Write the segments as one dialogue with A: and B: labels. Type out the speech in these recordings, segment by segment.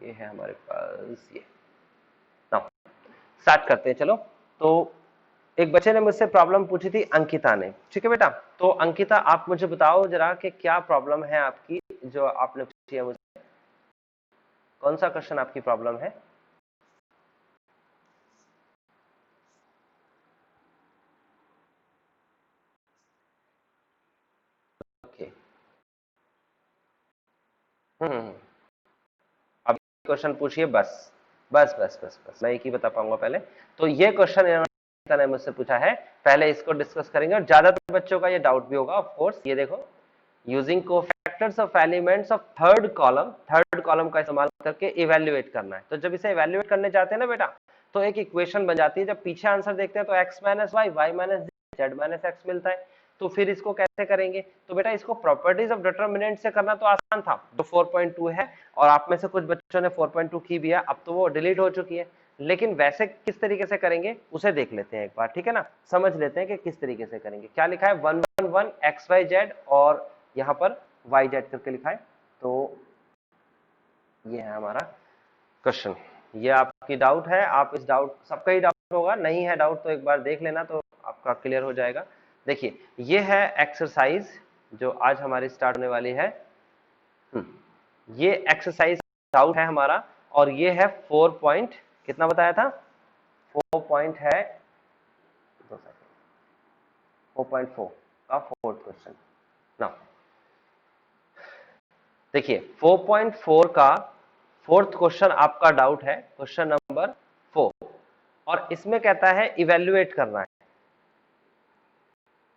A: ये है हमारे पास ये। नाउ स्टार्ट करते हैं चलो। तो एक बच्चे ने मुझसे प्रॉब्लम पूछी थी, अंकिता ने। ठीक है बेटा, तो अंकिता आप मुझे बताओ जरा कि क्या प्रॉब्लम है आपकी जो आपने पूछी है मुझसे। कौन सा क्वेश्चन आपकी प्रॉब्लम है? ओके। अब क्वेश्चन पूछिए। बस बस बस बस बस मैं एक ही बता पाऊंगा पहले। तो ये क्वेश्चन इन्होंने मुझसे पूछा है, पहले इसको डिस्कस करेंगे। और ज्यादातर बच्चों का ये डाउट भी होगा ऑफ कोर्स। ये देखो, using cofactors of elements of third column का इस्तेमाल करके इवेल्युएट करना है। तो जब इसे इवेल्युएट करने जाते हैं ना बेटा, तो एक इक्वेशन बन जाती है। जब पीछे आंसर देखते हैं तो x minus Y, Y minus Z minus X मिलता है। तो फिर इसको कैसे करेंगे? तो बेटा इसको प्रॉपर्टीज ऑफ डिटरमिनेंट से करना तो आसान था, जो 4.2 है। और आप में से कुछ बच्चों ने 4.2 की भी है, अब तो वो डिलीट हो चुकी है। लेकिन वैसे किस तरीके से करेंगे उसे देख लेते हैं एक बार, ठीक है ना। समझ लेते हैं कि किस तरीके से करेंगे। क्या लिखा है? 1 1 1 एक्स वाई जेड, और यहाँ पर वाई जेड करके लिखा है। तो ये है हमारा क्वेश्चन। ये आपकी डाउट है, आप इस डाउट, सबका ही डाउट होगा, नहीं है डाउट तो एक बार देख लेना तो आपका क्लियर हो जाएगा। देखिए, ये है एक्सरसाइज जो आज हमारी स्टार्ट होने वाली है। ये एक्सरसाइज डाउट है हमारा, और ये है 4 पॉइंट, कितना बताया था? 4 पॉइंट है, 4.4 का फोर्थ क्वेश्चन ना। देखिए 4.4 का फोर्थ क्वेश्चन आपका डाउट है, क्वेश्चन नंबर 4। और इसमें कहता है इवेल्युएट करना है।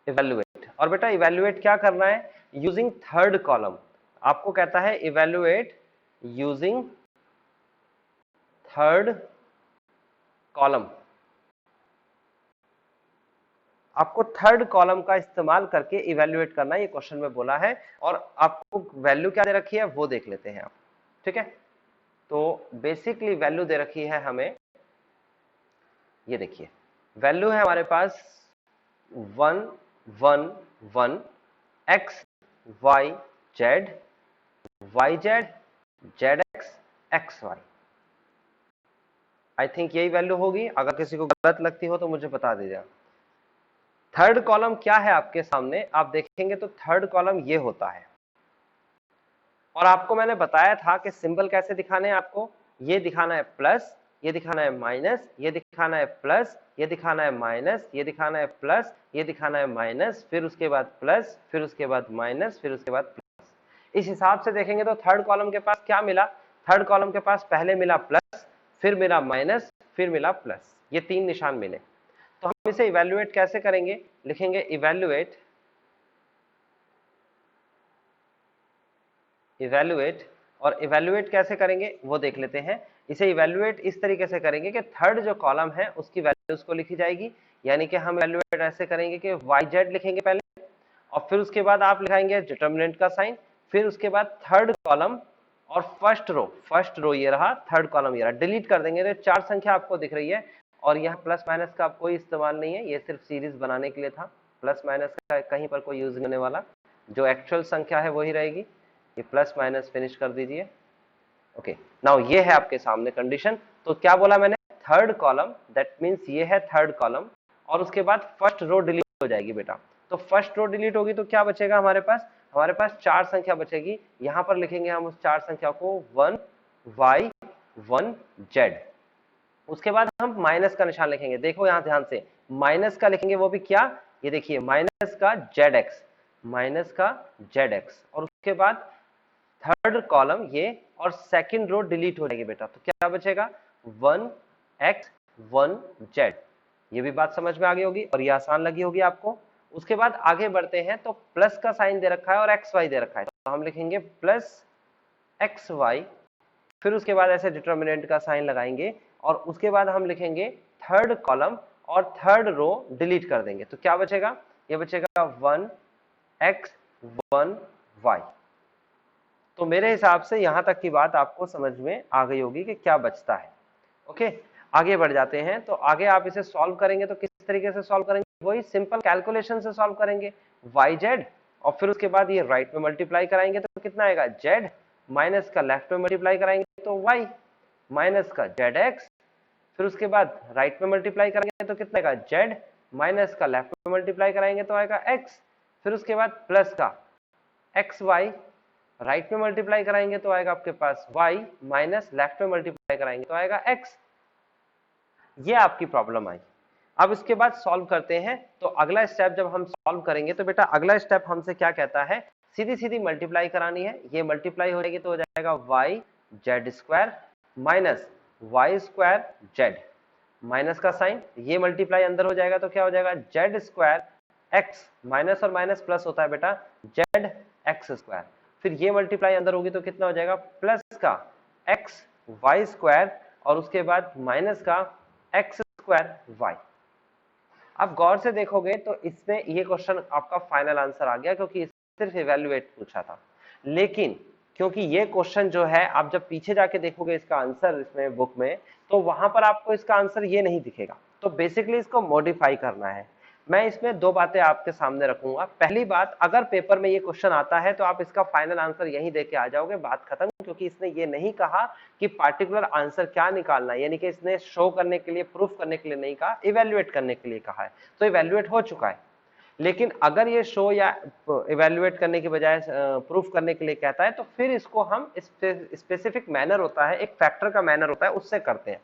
A: इवेल्युएट, और बेटा इवेल्युएट क्या करना है? Using third column. आपको कहता है इवेल्युएट यूजिंग थर्ड कॉलम। आपको थर्ड कॉलम का इस्तेमाल करके इवेल्युएट करना है, ये क्वेश्चन में बोला है। और आपको वैल्यू क्या दे रखी है वो देख लेते हैं आप। ठीक है, तो बेसिकली वैल्यू दे रखी है हमें, ये देखिए वैल्यू है हमारे पास 1 1 1 X Y Z, Y Z Z X X Y. I think यही वैल्यू होगी। अगर किसी को गलत लगती हो तो मुझे बता दीजिएगा। थर्ड कॉलम क्या है आपके सामने, आप देखेंगे तो थर्ड कॉलम ये होता है। और आपको मैंने बताया था कि सिंबल कैसे दिखाने हैं आपको। ये दिखाना है प्लस, ये दिखाना है माइनस, ये दिखाना है प्लस, ये दिखाना है माइनस, ये दिखाना है प्लस, ये दिखाना है माइनस, फिर उसके बाद प्लस, फिर उसके बाद माइनस, फिर उसके बाद प्लस। इस हिसाब से देखेंगे तो थर्ड कॉलम के पास क्या मिला? थर्ड कॉलम के पास पहले मिला प्लस, फिर मिला माइनस, फिर मिला प्लस। ये 3 निशान मिले। तो हम इसे इवेल्युएट कैसे करेंगे? लिखेंगे इवेल्युएट, इवेल्युएट। और इवेल्युएट कैसे करेंगे वो देख लेते हैं। इसे इवेल्युएट इस तरीके से करेंगे कि थर्ड जो कॉलम है उसकी वैल्यूज को लिखी जाएगी। यानी कि हम इवेल्युएट ऐसे करेंगे कि वाई जेड लिखेंगे पहले, और फिर उसके बाद आप लिखाएंगे डिटरमिनेंट का साइन, फिर उसके बाद थर्ड कॉलम और फर्स्ट रो ये रहा, थर्ड कॉलम ये रहा। डिलीट कर देंगे तो 4 संख्या आपको दिख रही है। और यहाँ प्लस माइनस का कोई इस्तेमाल नहीं है, ये सिर्फ सीरीज बनाने के लिए था। प्लस माइनस का कहीं पर कोई यूज नहीं होने वाला, जो एक्चुअल संख्या है वही रहेगी। ये प्लस माइनस फिनिश कर दीजिए। ओके, नाउ ये है आपके सामने कंडीशन। तो क्या बोला मैंने? थर्ड कॉलम, दैट मींस ये है थर्ड कॉलम, और उसके बाद फर्स्ट रो डिलीट हो जाएगी बेटा। तो फर्स्ट रो डिलीट होगी तो क्या बचेगा हमारे पास? हमारे पास 4 संख्या बचेगी। यहां पर लिखेंगे हम उस 4 संख्या को 1 वाई 1 जेड। उसके बाद हम माइनस का निशान लिखेंगे। देखो यहां ध्यान से, माइनस का लिखेंगे, वो भी क्या? ये देखिए माइनस का जेड एक्स, माइनस का जेड एक्स। और उसके बाद थर्ड कॉलम ये, और सेकंड रो डिलीट हो जाएगी बेटा। तो क्या बचेगा? 1 एक्स 1 जेड। ये भी बात समझ में आ गई होगी और ये आसान लगी होगी आपको। उसके बाद आगे बढ़ते हैं तो प्लस का साइन दे रखा है और एक्स वाई दे रखा है, तो हम लिखेंगे प्लस एक्स वाई। फिर उसके बाद ऐसे डिटरमिनेंट का साइन लगाएंगे, और उसके बाद हम लिखेंगे थर्ड कॉलम और थर्ड रो डिलीट कर देंगे। तो क्या बचेगा? ये बचेगा 1 एक्स 1 वाई। तो मेरे हिसाब से यहां तक की बात आपको समझ में आ गई होगी कि क्या बचता है। ओके, आगे बढ़ जाते हैं। तो आगे आप इसे सॉल्व करेंगे तो किस तरीके से सॉल्व करेंगे? वही सिंपल कैलकुलेशन से सॉल्व करेंगे। वाई जेड, और फिर उसके बाद ये राइट में मल्टीप्लाई कराएंगे तो कितना आएगा? जेड, माइनस का लेफ्ट में मल्टीप्लाई कराएंगे तो y, माइनस का zx, फिर उसके बाद राइट में मल्टीप्लाई करेंगे तो कितना आएगा z, माइनस का लेफ्ट में मल्टीप्लाई कराएंगे तो आएगा x, फिर उसके बाद प्लस का xy, राइट में मल्टीप्लाई कराएंगे तो आएगा आपके पास y, माइनस लेफ्ट में मल्टीप्लाई कराएंगे तो आएगा x। ये आपकी प्रॉब्लम आई। अब इसके बाद सॉल्व करते हैं। तो अगला स्टेप जब हम सॉल्व करेंगे तो बेटा अगला स्टेप हमसे क्या कहता है, सीधी सीधी मल्टीप्लाई करानी है। ये मल्टीप्लाई हो जाएगी तो हो जाएगा y z square minus y square z, minus का साइन, ये मल्टीप्लाई अंदर हो जाएगा तो क्या हो जाएगा z स्क्वायर x, माइनस और माइनस प्लस होता है बेटा z x स्क्वायर, फिर ये मल्टीप्लाई अंदर होगी तो कितना हो जाएगा प्लस का x y स्क्वायर और उसके बाद माइनस का x स्क्वायर y। अब गौर से देखोगे तो इसमें ये क्वेश्चन आपका फाइनल आंसर आ गया क्योंकि सिर्फ इवैल्यूएट पूछा था। लेकिन क्योंकि ये क्वेश्चन जो है आप जब पीछे जाके देखोगे इसका आंसर इसमें बुक में, तो वहां पर आपको इसका आंसर ये नहीं दिखेगा। तो बेसिकली इसको मॉडिफाई करना है। मैं इसमें दो बातें आपके सामने रखूंगा। पहली बात, अगर पेपर में ये क्वेश्चन आता है तो आप इसका फाइनल आंसर यही देके आ जाओगे, बात खत्म। क्योंकि इसने ये नहीं कहा कि पार्टिकुलर आंसर क्या निकालना है, यानी कि इसने शो करने के लिए, प्रूफ करने के लिए नहीं कहा, इवैल्यूएट करने के लिए कहा है। तो इवैल्यूएट हो चुका है। लेकिन अगर ये शो या इवैल्यूएट करने की बजाय प्रूफ करने के लिए कहता है तो फिर इसको हम स्पेसिफिक मैनर होता है, एक फैक्टर का मैनर होता है, उससे करते हैं।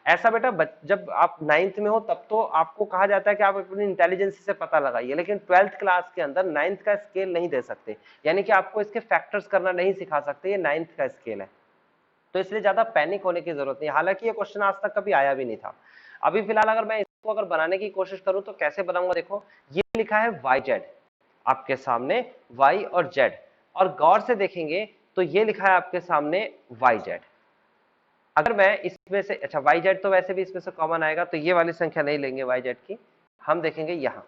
A: ऐसा बेटा जब आप 9th में हो तब तो आपको कहा जाता है कि आप अपनी इंटेलिजेंस से पता लगाइए, लेकिन 12th क्लास के अंदर 9th का स्केल नहीं दे सकते, यानी कि आपको इसके फैक्टर्स करना नहीं सिखा सकते, ये 9th का स्केल है। तो इसलिए ज्यादा पैनिक होने की जरूरत नहीं। हालांकि ये क्वेश्चन आज तक कभी आया भी नहीं था। अभी फिलहाल अगर मैं इसको अगर बनाने की कोशिश करूं तो कैसे बनाऊंगा, देखो ये लिखा है yz आपके सामने, y और z, और गौर से देखेंगे तो ये लिखा है आपके सामने yz। अगर मैं इसमें से, अच्छा yz तो वैसे भी इसमें से कॉमन आएगा तो ये वाली संख्या नहीं लेंगे yz की, हम देखेंगे यहाँ,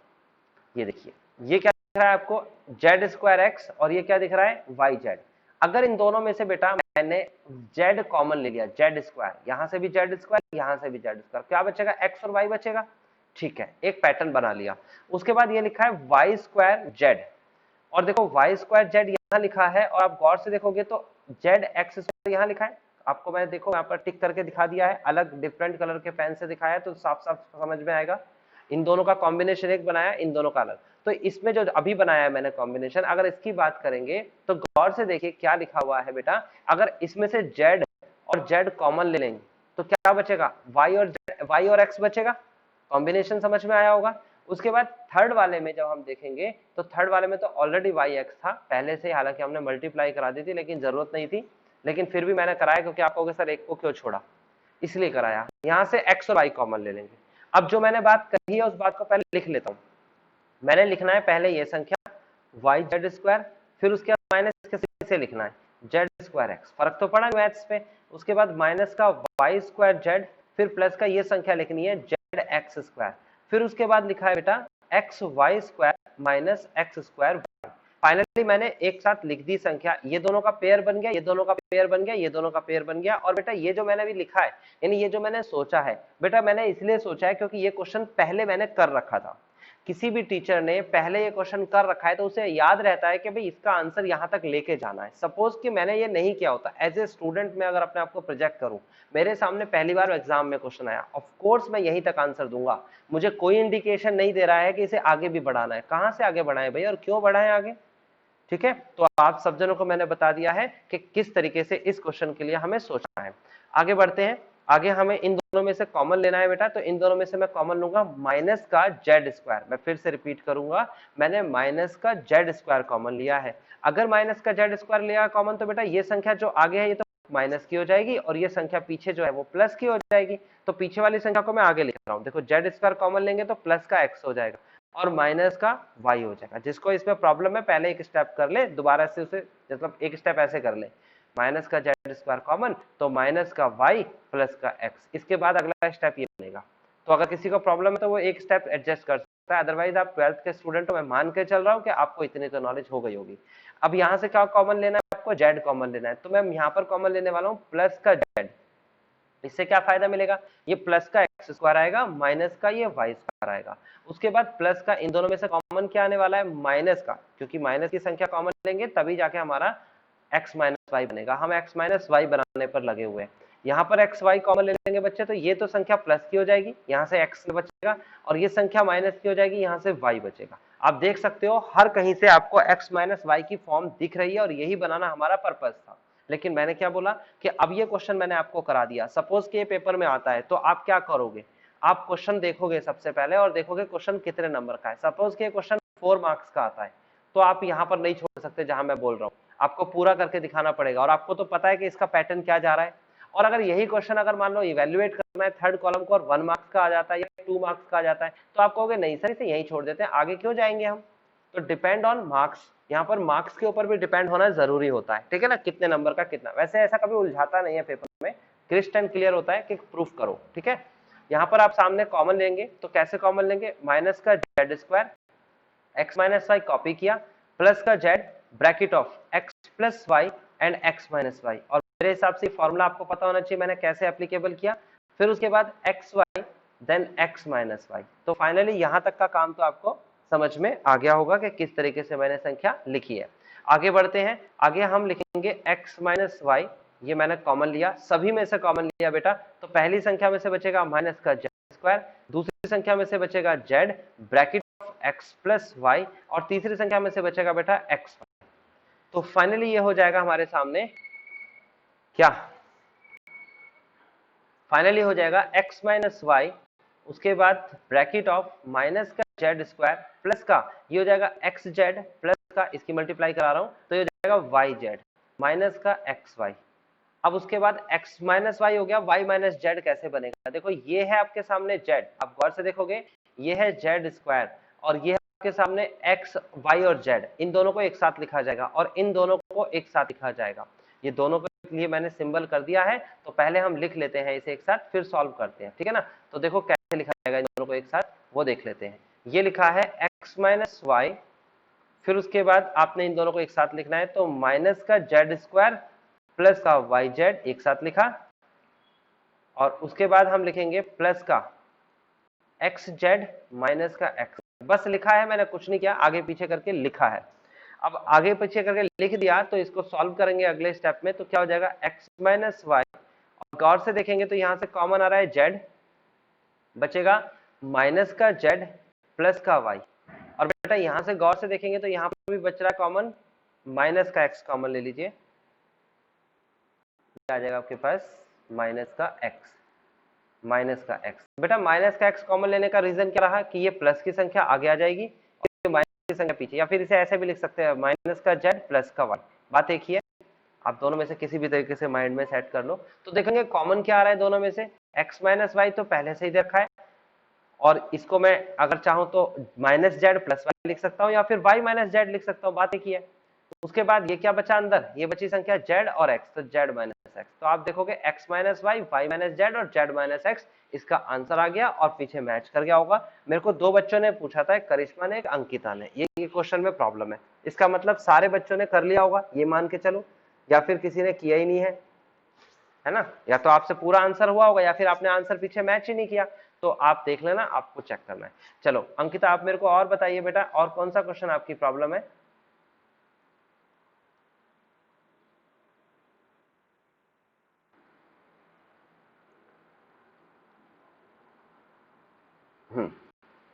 A: ये देखिए ये क्या दिख रहा है आपको z स्क्वायर x और ये क्या दिख रहा है yz। अगर इन दोनों में से बेटा मैंने z कॉमन ले लिया, z स्क्वायर, यहां से भी z स्क्वायर, यहां से भी z स्क्वायर, क्या बचेगा x और y बचेगा। ठीक है, एक पैटर्न बना लिया। उसके बाद ये लिखा है y स्क्वायर z, और देखो y स्क्वायर z यहाँ लिखा है, और आप गौर से देखोगे तो z x स्क्वायर यहाँ लिखा है। आपको मैं देखो यहाँ पर टिक करके दिखा दिया है, अलग डिफरेंट कलर के पेन से दिखाया है तो साफ साफ समझ में आएगा। इन दोनों का कॉम्बिनेशन एक बनाया, इन दोनों का अलग। तो इसमें जो अभी बनाया है मैंने कॉम्बिनेशन, अगर इसकी बात करेंगे तो गौर से देखिए क्या लिखा हुआ है बेटा, अगर इसमें से z और z कॉमन ले लेंगे तो क्या बचेगा y और x बचेगा। कॉम्बिनेशन समझ में आया होगा। उसके बाद थर्ड वाले में जब हम देखेंगे तो थर्ड वाले में तो ऑलरेडी yx था पहले से, हालांकि हमने मल्टीप्लाई करा दी थी लेकिन जरूरत नहीं थी, लेकिन फिर भी मैंने कराया क्योंकि आप कहोगे सर एक को क्यों छोड़ा, इसलिए कराया। यहां से x और y कॉमन ले लेंगे। अब जो मैंने बात कही है उस बात को पहले लिख लेता हूं। मैंने लिखना है पहले ये संख्या yz स्क्वायर, फिर उसके बाद माइनस के से लिखना है z स्क्वायर x, फर्क तो पड़ा मैथ्स पे। उसके बाद माइनस का y स्क्वायर z, फिर प्लस का ये संख्या लिखनी है z x स्क्वायर, फिर उसके बाद लिखा है बेटा x y square minus x square y। Finally मैंने एक साथ लिख दी संख्या, ये दोनों का पेयर बन गया, ये दोनों का पेयर बन गया, ये दोनों का पेयर बन गया। और बेटा ये जो मैंने अभी लिखा है, यानी ये जो मैंने सोचा है बेटा, मैंने इसलिए सोचा है क्योंकि ये क्वेश्चन पहले मैंने कर रखा था। किसी भी टीचर ने पहले ये क्वेश्चन कर रखा है तो उसे याद रहता है कि भाई इसका आंसर यहां तक लेके जाना है। सपोज कि मैंने ये नहीं किया होता, एज ए स्टूडेंट मैं अगर अपने आप को प्रोजेक्ट करूं, मेरे सामने पहली बार एग्जाम में क्वेश्चन आया, ऑफ कोर्स मैं यहीं तक आंसर दूंगा। मुझे कोई इंडिकेशन नहीं दे रहा है कि इसे आगे भी बढ़ाना है, कहां से आगे बढ़ाएं भाई और क्यों बढ़ाएं आगे। ठीक है, तो आप सब जनों को मैंने बता दिया है कि किस तरीके से इस क्वेश्चन के लिए हमें सोचना है। आगे बढ़ते हैं। आगे हमें इन दोनों में से कॉमन लेना है बेटा, तो इन दोनों में से मैं कॉमन लूंगा माइनस का z स्क्वायर। मैं फिर से रिपीट करूंगा, मैंने माइनस का z स्क्वायर कॉमन लिया है। अगर माइनस का z स्क्वायर लिया कॉमन तो बेटा ये संख्या जो आगे है ये तो माइनस की हो जाएगी और ये संख्या पीछे जो है वो प्लस की हो जाएगी। तो पीछे वाली संख्या को मैं आगे लिख रहा हूँ। देखो z स्क्वायर कॉमन लेंगे तो प्लस का x हो जाएगा और माइनस का y हो जाएगा। जिसको इसमें प्रॉब्लम है पहले एक स्टेप कर ले, दोबारा से उसे मतलब एक स्टेप ऐसे कर ले, माइनस का z स्क्वायर कॉमन तो माइनस का y प्लस का x। इसके बाद अगला स्टेप ये बनेगा। तो अगर किसी को प्रॉब्लम है तो वो एक स्टेप एडजस्ट कर सकता है, अदरवाइज आप 12th के स्टूडेंट हो, मैं मान के चल रहा हूँ कि आपको इतनी तो नॉलेज हो गई होगी। अब यहाँ से क्या कॉमन लेना है, आपको z कॉमन लेना है, तो मैं यहाँ पर कॉमन लेने वाला हूँ प्लस का z। इससे क्या फायदा मिलेगा, ये प्लस का एक्स स्क्वायर आएगा, माइनस का ये वाई स्क्वायर आएगा। उसके बाद प्लस का इन दोनों में से कॉमन क्या आने वाला है, माइनस का, क्योंकि माइनस की संख्या कॉमन लेंगे तभी जाके हमारा एक्स माइनस वाई बनेगा। हम x माइनस वाई बनाने पर लगे हुए हैं। यहाँ पर एक्स वाई कॉमन ले लेंगे बच्चे, तो ये तो संख्या प्लस की हो जाएगी, यहाँ से एक्स बचेगा, और ये संख्या माइनस की हो जाएगी, यहाँ से वाई बचेगा। आप देख सकते हो हर कहीं से आपको एक्स माइनस वाई की फॉर्म दिख रही है, और यही बनाना हमारा पर्पस था। लेकिन मैंने क्या बोला कि अब ये क्वेश्चन मैंने आपको करा दिया, सपोज कि ये पेपर में आता है, तो आप क्या करोगे, आप क्वेश्चन देखोगे सबसे पहले और देखोगे क्वेश्चन कितने नंबर का है। सपोज कि क्वेश्चन 4 मार्क्स का आता है, तो आप यहाँ पर नहीं छोड़ सकते जहां मैं बोल रहा हूँ, आपको पूरा करके दिखाना पड़ेगा, और आपको तो पता है कि इसका पैटर्न क्या जा रहा है। और अगर यही क्वेश्चन अगर मान लो इवेल्युएट करना है थर्ड कॉलम को और 1 मार्क्स का आ जाता है या 2 मार्क्स का आ जाता है, तो आप कहोगे नहीं सर इसे यहीं छोड़ देते हैं, आगे क्यों जाएंगे हम। तो डिपेंड ऑन मार्क्स, यहाँ पर मार्क्स के ऊपर भी डिपेंड होना जरूरी होता है, ठीक है ना, कितने नंबर का कितना। वैसे ऐसा कभी उलझाता नहीं है पेपर में, क्रिस्टल एंड क्लियर होता है कि प्रूफ करो, ठीक है। यहाँ पर आप सामने कॉमन लेंगे, तो कैसे कॉमन लेंगे, माइनस का Z square, X minus Y copy किया, प्लस का Z, bracket of X plus Y and X minus Y. और मेरे हिसाब से फॉर्मूला आपको पता होना चाहिए मैंने कैसे एप्लीकेबल किया। फिर उसके बाद X Y then X minus Y. तो फाइनली यहां तक का काम तो आपको समझ में आ गया होगा कि किस तरीके से मैंने संख्या लिखी है। आगे बढ़ते हैं, आगे हम लिखेंगे एक्स माइनस वाई, ये मैंने कॉमन लिया, सभी में से कॉमन लिया बेटा, तो पहली संख्या में से बचेगा माइनस का जेड स्क्वायर, दूसरी संख्या में से बचेगा Z bracket of X plus Y, और तीसरी संख्या में से बचेगा बेटा एक्स। तो फाइनली ये हो जाएगा हमारे सामने क्या, फाइनली हो जाएगा एक्स माइनस वाई, उसके बाद ब्रैकेट ऑफ माइनस का जेड स्क्वायर प्लस का ये हो जाएगा एक्स जेड प्लस का, इसकी मल्टीप्लाई करा रहा हूं तो ये हो जाएगा वाई जेड माइनस का एक्स वाई। अब उसके बाद x माइनस वाई हो गया, y माइनस जेड कैसे बनेगा, देखो ये है आपके सामने z, आप गौर से देखोगे ये है जेड स्क्वायर, और ये है आपके सामने x y और z, इन दोनों को एक साथ लिखा जाएगा और इन दोनों को एक साथ लिखा जाएगा। ये दोनों के लिए मैंने सिंबल कर दिया है, तो पहले हम लिख लेते हैं इसे एक साथ, फिर सॉल्व करते हैं, ठीक है ना। तो देखो कैसे लिखा जाएगा इन दोनों को एक साथ, वो देख लेते हैं। ये लिखा है x माइनस वाई, फिर उसके बाद आपने इन दोनों को एक साथ लिखना है, तो माइनस का जेड स्क्वायर प्लस का वाई जेड एक साथ लिखा, और उसके बाद हम लिखेंगे प्लस का एक्स जेड माइनस का एक्स, बस लिखा है, मैंने कुछ नहीं किया, आगे पीछे करके लिखा है। अब आगे पीछे करके लिख दिया, तो इसको सॉल्व करेंगे अगले स्टेप में, तो क्या हो जाएगा एक्स माइनस वाई, और गौर से देखेंगे तो यहां से कॉमन आ रहा है जेड, बचेगा माइनस का जेड प्लस का वाई, और बेटा यहां से गौर से देखेंगे तो यहां पर भी बच रहा है कॉमन, माइनस का एक्स कॉमन ले लीजिए, आ जाएगा आपके पास माइनस का एक्स, माइनस का एक्स। बेटा माइनस का एक्स कॉमन लेने का रीजन क्या रहा कि ये प्लस की संख्या आगे आ जाएगी और माइनस की संख्या पीछे, या फिर इसे ऐसे भी लिख सकते हैं माइनस का जेड प्लस का वाई। बात एक ही है, आप दोनों में से किसी भी तरीके से माइंड में सेट कर लो। तो देखेंगे कॉमन क्या आ रहा है दोनों में से, एक्स माइनस वाई तो पहले से ही देखा है, और इसको मैं अगर चाहूं तो माइनस जेड प्लस वाई लिख सकता हूं, या फिर वाई माइनस जेड लिख सकता हूं, बात एक ही है। उसके बाद ये क्या बचा अंदर, ये बची संख्या जेड और एक्स, तो जेड माइनस एक्स, तो आप देखोगे X minus Y, Y minus Z और जेड माइनस एक्स, इसका आंसर आ गया और पीछे मैच कर गया होगा। मेरे को दो बच्चों ने पूछा था, एक करिश्मा ने एक अंकिता ने, ये क्वेश्चन में प्रॉब्लम है, इसका मतलब सारे बच्चों ने कर लिया होगा ये मान के चलो, या फिर किसी ने किया ही नहीं है ना, या तो आपसे पूरा आंसर हुआ होगा या फिर आपने आंसर पीछे मैच ही नहीं किया, तो आप देख लेना, आपको चेक करना है। चलो अंकिता आप मेरे को और बताइए बेटा, और कौन सा क्वेश्चन आपकी प्रॉब्लम है।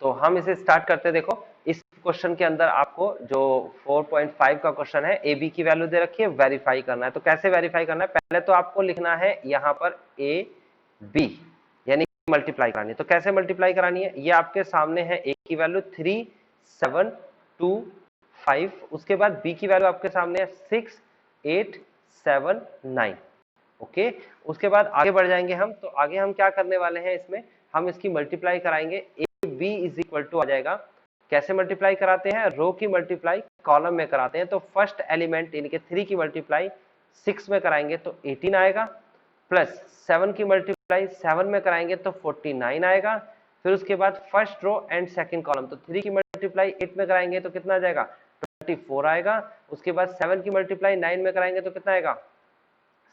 A: तो हम इसे स्टार्ट करते, देखो इस क्वेश्चन के अंदर आपको जो 4.5 का क्वेश्चन है, ए बी की वैल्यू दे रखी है, वेरीफाई करना है। तो कैसे वेरीफाई करना है, पहले तो आपको लिखना है यहाँ पर ए बी, यानी मल्टीप्लाई करानी है। तो कैसे मल्टीप्लाई करानी है, ये आपके सामने है, ए की वैल्यू 3 7 2 5, उसके बाद बी की वैल्यू आपके सामने है 6 8 7 9। ओके, उसके बाद आगे बढ़ जाएंगे हम, तो आगे हम क्या करने वाले हैं, इसमें हम इसकी मल्टीप्लाई कराएंगे, A B is equal to आ जाएगा, कैसे मल्टीप्लाई कराते हैं, रो की मल्टीप्लाई कॉलम में कराते हैं। तो फर्स्ट एलिमेंट यानी कि 3 की मल्टीप्लाई 6 में कराएंगे तो 18 आएगा, प्लस 7 की मल्टीप्लाई 7 में कराएंगे तो 49 आएगा। फिर उसके बाद first row and second column, तो 3 की मल्टीप्लाई 8 में कराएंगे तो कितना आ जाएगा 24 आएगा। उसके बाद 7 की मल्टीप्लाई 9 में कराएंगे तो कितना आएगा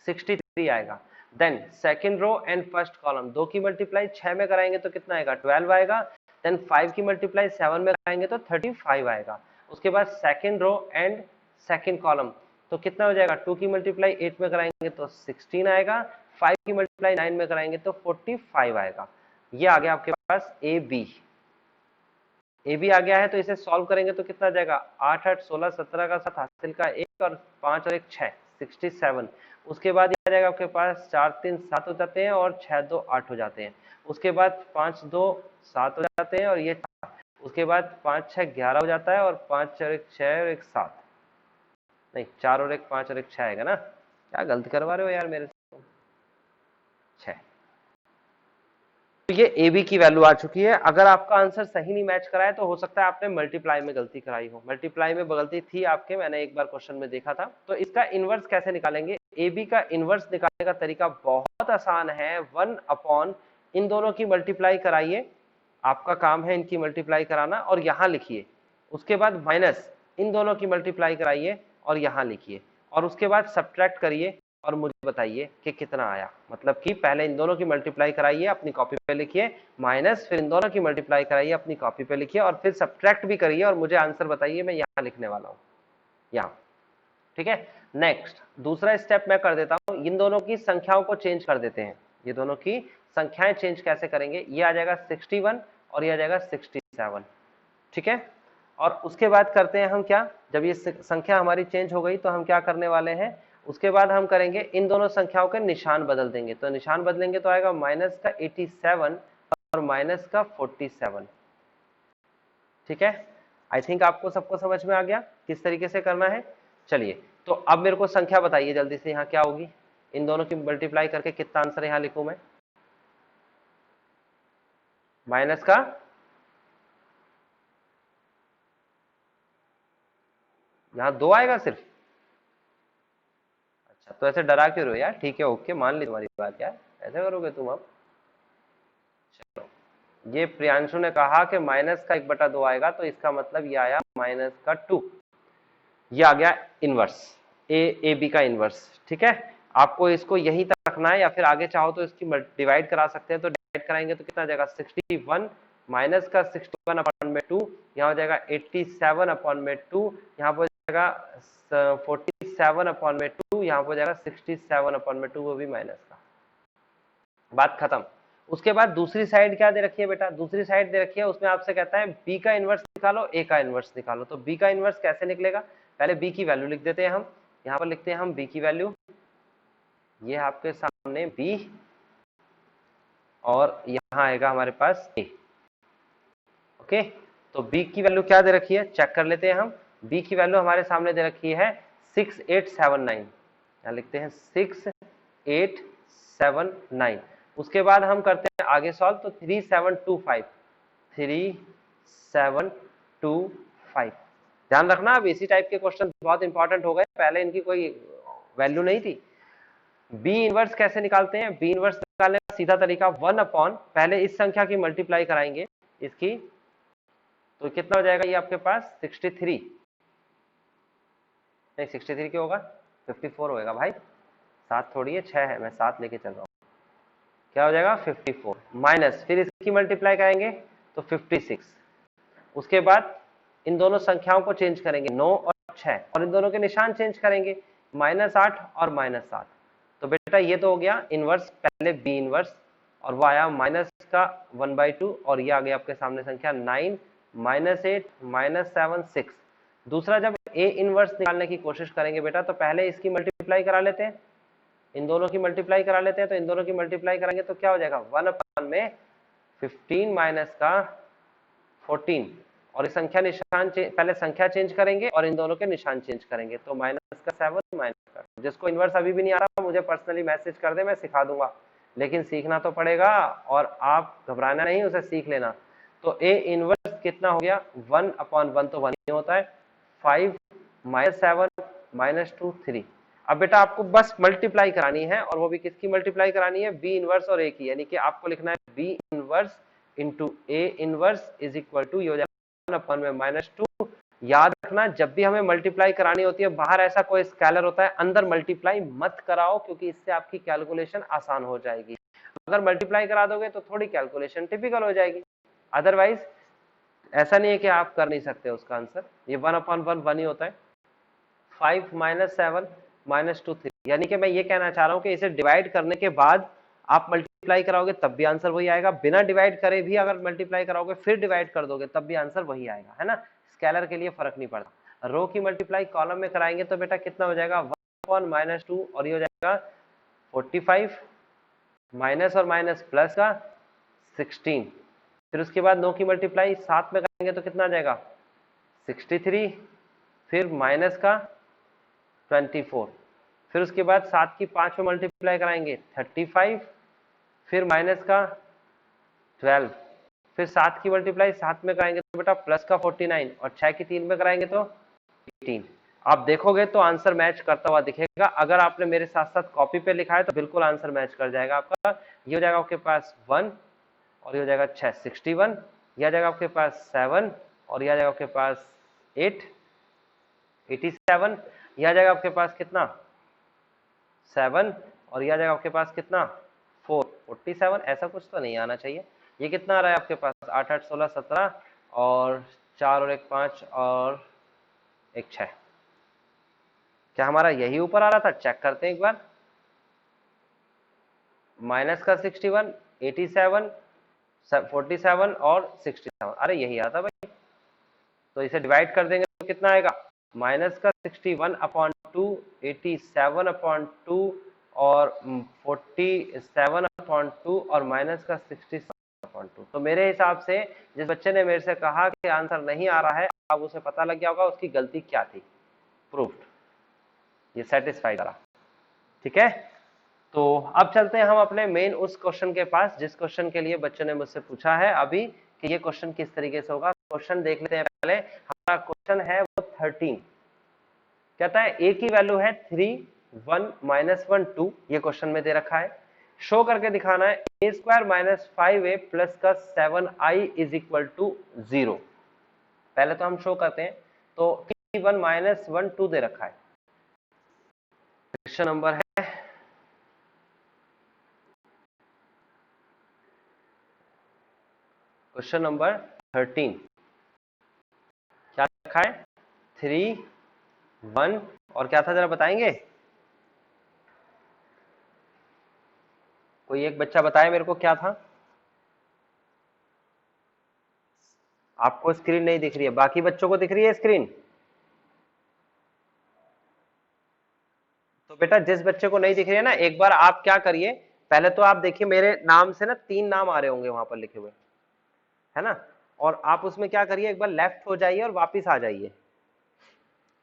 A: 63 आएगा। Then second row and first column, 2 की मल्टीप्लाई 6 में कराएंगे तो कितना आएगा 12 आएगा। देन 5 की मल्टीप्लाई 7 में कराएंगे तो 35 आएगा। उसके बाद second row and second column, तो कितना हो जाएगा, 2 की मल्टीप्लाई 8 में कराएंगे तो 16 आएगा, 5 की मल्टीप्लाई 9 में कराएंगे तो 45 आएगा। ये आ गया आपके पास ए बी आ गया है। तो इसे सॉल्व करेंगे तो कितना आ जाएगा, 8 8 16 17 का 7 हासिल का 1 और 5 और 1 6 67। उसके बाद ये आ जाएगा आपके पास 4 3 7 हो जाते हैं और 6 2 8 हो जाते हैं। उसके बाद 5 2 7 हो जाते हैं और ये 4। उसके बाद 5 6 11 हो जाता है और 5 और 1 6 और 1 7, नहीं 4 और 1 5 और 1 6 आएगा ना, क्या गलती करवा रहे हो यार मेरे से, 6। तो ये ए बी की वैल्यू आ चुकी है। अगर आपका आंसर सही नहीं मैच कराए तो हो सकता है आपने मल्टीप्लाई में गलती कराई हो, मल्टीप्लाई में गलती थी आपके, मैंने एक बार क्वेश्चन में देखा था। तो इसका इनवर्स कैसे निकालेंगे, ए बी का इनवर्स निकालने का तरीका बहुत आसान है, 1 अपॉन इन दोनों की मल्टीप्लाई कराइए, आपका काम है इनकी मल्टीप्लाई कराना, और यहां लिखिए। उसके बाद माइनस इन दोनों की मल्टीप्लाई कराइए और यहां लिखिए, और उसके बाद सब्ट्रैक्ट करिए और मुझे बताइए कि कितना आया। मतलब कि पहले इन दोनों की मल्टीप्लाई कराइए, अपनी कॉपी पे लिखिए, माइनस फिर इन दोनों की मल्टीप्लाई कराइए, अपनी कॉपी पे लिखिए, और फिर सब्ट्रैक्ट भी करिए और मुझे आंसर बताइए। मैं यहाँ लिखने वाला हूँ, यहाँ, ठीक है। नेक्स्ट दूसरा स्टेप मैं कर देता हूँ, इन दोनों की संख्याओं को चेंज कर देते हैं। ये दोनों की संख्याएं चेंज कैसे करेंगे, ये आ जाएगा 61 और ये आ जाएगा 67, ठीक है। और उसके बाद करते हैं हम क्या, जब ये संख्या हमारी चेंज हो गई तो हम क्या करने वाले हैं, उसके बाद हम करेंगे इन दोनों संख्याओं के निशान बदल देंगे। तो निशान बदलेंगे तो आएगा माइनस का 87 और माइनस का 47, ठीक है। आई थिंक आपको सबको समझ में आ गया किस तरीके से करना है। चलिए, तो अब मेरे को संख्या बताइए जल्दी से, यहाँ क्या होगी, इन दोनों की मल्टीप्लाई करके कितना आंसर यहाँ लिखूं मैं, माइनस का, यहाँ 2 आएगा सिर्फ, अच्छा तो ऐसे डरा क्यों रहे हो यार, ठीक है ओके मान ली तुम्हारी बात यार, ऐसे करोगे तुम अब। चलो, ये प्रियांशु ने कहा कि माइनस का 1/2 आएगा, तो इसका मतलब ये आया माइनस का 2। ये आ गया इनवर्स, ए बी का इनवर्स, ठीक है। आपको इसको यहीं तक रखना है, या फिर आगे चाहो तो इसकी डिवाइड करा सकते हैं। तो डिवाइड कराएंगे तो कितना आ जाएगा, 61 माइनस का 61 अपॉन में 2, यहाँ हो जाएगा 87 अपॉन में 2, यहाँ पर हो जाएगा 47 अपॉन में 2, यहाँ पर हो जाएगा 67 अपॉन में 2, वो भी माइनस का, बात खत्म। उसके बाद दूसरी साइड क्या दे रखी है बेटा, दूसरी साइड दे रखी है, उसमें आपसे कहता है बी का इनवर्स निकालो, ए का इनवर्स निकालो। तो बी का इनवर्स कैसे निकलेगा, पहले बी की वैल्यू लिख देते हैं हम, यहाँ पर लिखते हैं हम बी की वैल्यू, ये आपके सामने बी, और यहाँ आएगा हमारे पास ए, ओके। तो बी की वैल्यू क्या दे रखी है, चेक कर लेते हैं हम। बी की वैल्यू हमारे सामने दे रखी है 6879, यहाँ लिखते हैं 6879। उसके बाद हम करते हैं आगे सॉल्व, तो 3725 ध्यान रखना। अब इसी टाइप के क्वेश्चन बहुत इंपॉर्टेंट हो गए, पहले इनकी कोई वैल्यू नहीं थी। बी इनवर्स कैसे निकालते हैं, बी इनवर्स निकालने का सीधा तरीका 1 अपॉन, पहले इस संख्या की मल्टीप्लाई कराएंगे इसकी, तो कितना हो जाएगा ये आपके पास 63, नहीं 63 क्यों होगा, 54 होएगा भाई, 7 थोड़ी है 6 है, मैं 7 लेके चल रहा हूँ, क्या हो जाएगा 54, माइनस फिर इसकी मल्टीप्लाई कराएंगे तो 56। उसके बाद इन दोनों संख्याओं को चेंज करेंगे 9 और 6, और इन दोनों के निशान चेंज करेंगे, -8 और -7। तो बेटा ये तो हो गया इनवर्स, पहले बी इनवर्स, और वो आया माइनस का 1/2, और ये आ गया आपके सामने संख्या 9 -8 -7 6। दूसरा जब ए इनवर्स निकालने की कोशिश करेंगे बेटा, तो पहले इसकी मल्टीप्लाई करा लेते हैं, इन दोनों की मल्टीप्लाई करा लेते हैं। तो इन दोनों की मल्टीप्लाई करेंगे तो क्या हो जाएगा, 1 अपॉन में 15 माइनस का 14, और इस संख्या निशान पहले संख्या चेंज करेंगे और इन दोनों के निशान चेंज करेंगे, तो माइनस का 7 माइनस का। जिसको इनवर्स अभी भी नहीं आ रहा मुझे पर्सनली मैसेज कर दे, मैं सिखा दूंगा, लेकिन सीखना तो पड़ेगा, और आप घबराना नहीं, उसे सीख लेना। तो ए इनवर्स कितना हो गया, 1 अपॉन 1 तो 1 ही होता है, 5 -7 -2 3। अब बेटा आपको बस मल्टीप्लाई करानी है, और वो भी किसकी मल्टीप्लाई करानी है, बी इनवर्स और ए की, यानी कि आपको लिखना है B inverse into A inverse is equal to, ये हो जाएगा 1 अपॉन में -2। याद रखना जब भी हमें मल्टीप्लाई करानी होती है, बाहर ऐसा कोई स्केलर होता है, अंदर मल्टीप्लाई मत कराओ, क्योंकि इससे आपकी कैलकुलेशन आसान हो जाएगी। अगर मल्टीप्लाई करा दोगे तो थोड़ी कैलकुलेशन टिपिकल हो जाएगी, अदरवाइज ऐसा नहीं है कि आप कर नहीं सकते उसका आंसर, ये 1 अपॉन 1 1 ही होता है। 5 माइनस 7 माइनस 2 3, यानी कि मैं ये कहना चाह रहा हूं कि इसे डिवाइड करने के बाद आप मल्टीप्लाई कराओगे तब भी आंसर वही आएगा, बिना डिवाइड करे भी अगर मल्टीप्लाई कराओगे फिर डिवाइड कर दोगे तब भी आंसर वही आएगा, है ना। स्केलर के लिए फर्क नहीं पड़ता। रो की मल्टीप्लाई कॉलम में कराएंगे तो बेटा कितना हो जाएगा 1 माइनस 2 और ये हो जाएगा 45 माइनस और माइनस प्लस का 16। फिर उसके बाद 9 की मल्टीप्लाई 7 में करेंगे तो कितना आ जाएगा 63, फिर माइनस का 24, फिर उसके बाद 7 की 5 में मल्टीप्लाई कराएंगे 35, फिर माइनस का 12, फिर 7 की मल्टीप्लाई 7 में कराएंगे तो बेटा प्लस का 49 और 6 की 3 में कराएंगे तो 18। आप देखोगे तो आंसर मैच करता हुआ दिखेगा। अगर आपने मेरे साथ साथ कॉपी पे लिखा है तो बिल्कुल आंसर मैच कर जाएगा आपका। ये हो जाएगा आपके पास 1 और ये हो जाएगा 6 61, यह आ जाएगा आपके पास 7 और यह आ जाएगा आपके पास 8 87, यह आ जाएगा आपके पास कितना 7 और यह आ जाएगा आपके पास कितना 4 47। ऐसा कुछ तो नहीं आना चाहिए। ये कितना आ रहा है आपके पास 8 8 16 17 और 4 और 1 5 और 1 6। क्या हमारा यही ऊपर आ रहा था? चेक करते हैं एक बार। माइनस का 61 87 47 और 67, अरे यही आता भाई। तो इसे डिवाइड कर देंगे तो कितना आएगा माइनस का 61 अपॉन 2 87 अपॉन 2 और 47 अपॉन 2 और माइनस का 67 अपॉन 2। तो मेरे हिसाब से जिस बच्चे ने मेरे से कहा कि आंसर नहीं आ रहा है, अब उसे पता लग गया होगा उसकी गलती क्या थी। प्रूफ्ड, ये सेटिस्फाई करा। ठीक है, तो अब चलते हैं हम अपने मेन उस क्वेश्चन के पास जिस क्वेश्चन के लिए बच्चों ने मुझसे पूछा है अभी कि ये क्वेश्चन किस तरीके से होगा। क्वेश्चन देख लेते हैं पहले। हमारा क्वेश्चन है वो 13, कहता है ए की वैल्यू है 3 1 माइनस 1 2, ये क्वेश्चन में दे रखा है। शो करके दिखाना है ए स्क्वायर माइनस 5a प्लस का 7i इज इक्वल टू 0। पहले तो हम शो करते हैं। तो 3 1 माइनस 1 2 दे रखा है। क्वेश्चन नंबर है क्वेश्चन नंबर 13, क्या रखा है 3 1 और क्या था जरा बताएंगे? कोई एक बच्चा बताए मेरे को क्या था। आपको स्क्रीन नहीं दिख रही है, बाकी बच्चों को दिख रही है स्क्रीन? तो बेटा जिस बच्चे को नहीं दिख रही है ना, एक बार आप क्या करिए, पहले तो आप देखिए मेरे नाम से ना 3 नाम आ रहे होंगे वहां पर लिखे हुए, है ना। और आप उसमें क्या करिए, एक बार लेफ्ट हो जाइए और वापिस आ जाइए।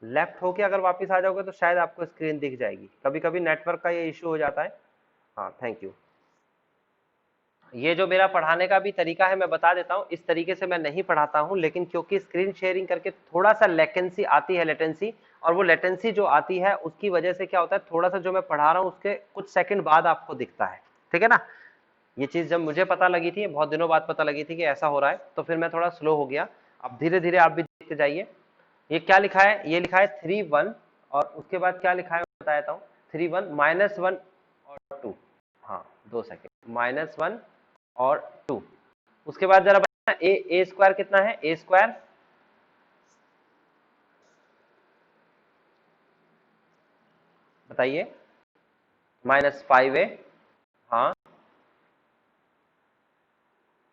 A: लेफ्ट होके अगर वापिस आ जाओगे तो शायद आपको स्क्रीन दिख जाएगी। कभी कभी नेटवर्क का ये इश्यू हो जाता है। हाँ, थैंक यू। ये जो मेरा पढ़ाने का भी तरीका है मैं बता देता हूँ, इस तरीके से मैं नहीं पढ़ाता हूँ, लेकिन क्योंकि स्क्रीन शेयरिंग करके थोड़ा सा लेटेंसी आती है, लेटेंसी, और वो लेटेंसी जो आती है उसकी वजह से क्या होता है, थोड़ा सा जो मैं पढ़ा रहा हूँ उसके कुछ सेकंड बाद आपको दिखता है। ठीक है ना। ये चीज जब मुझे पता लगी थी, बहुत दिनों बाद पता लगी थी कि ऐसा हो रहा है, तो फिर मैं थोड़ा स्लो हो गया। अब धीरे धीरे आप भी देखते जाइए। ये क्या लिखा है, ये लिखा है 3 1 और उसके बाद क्या लिखा है बता देता हूँ, 3 1 माइनस 1 और 2। हाँ 2 सेकेंड, माइनस 1 और 2। उसके बाद जरा बताना ए स्क्वायर कितना है, ए स्क्वायर बताइए, माइनस 5a, हाँ,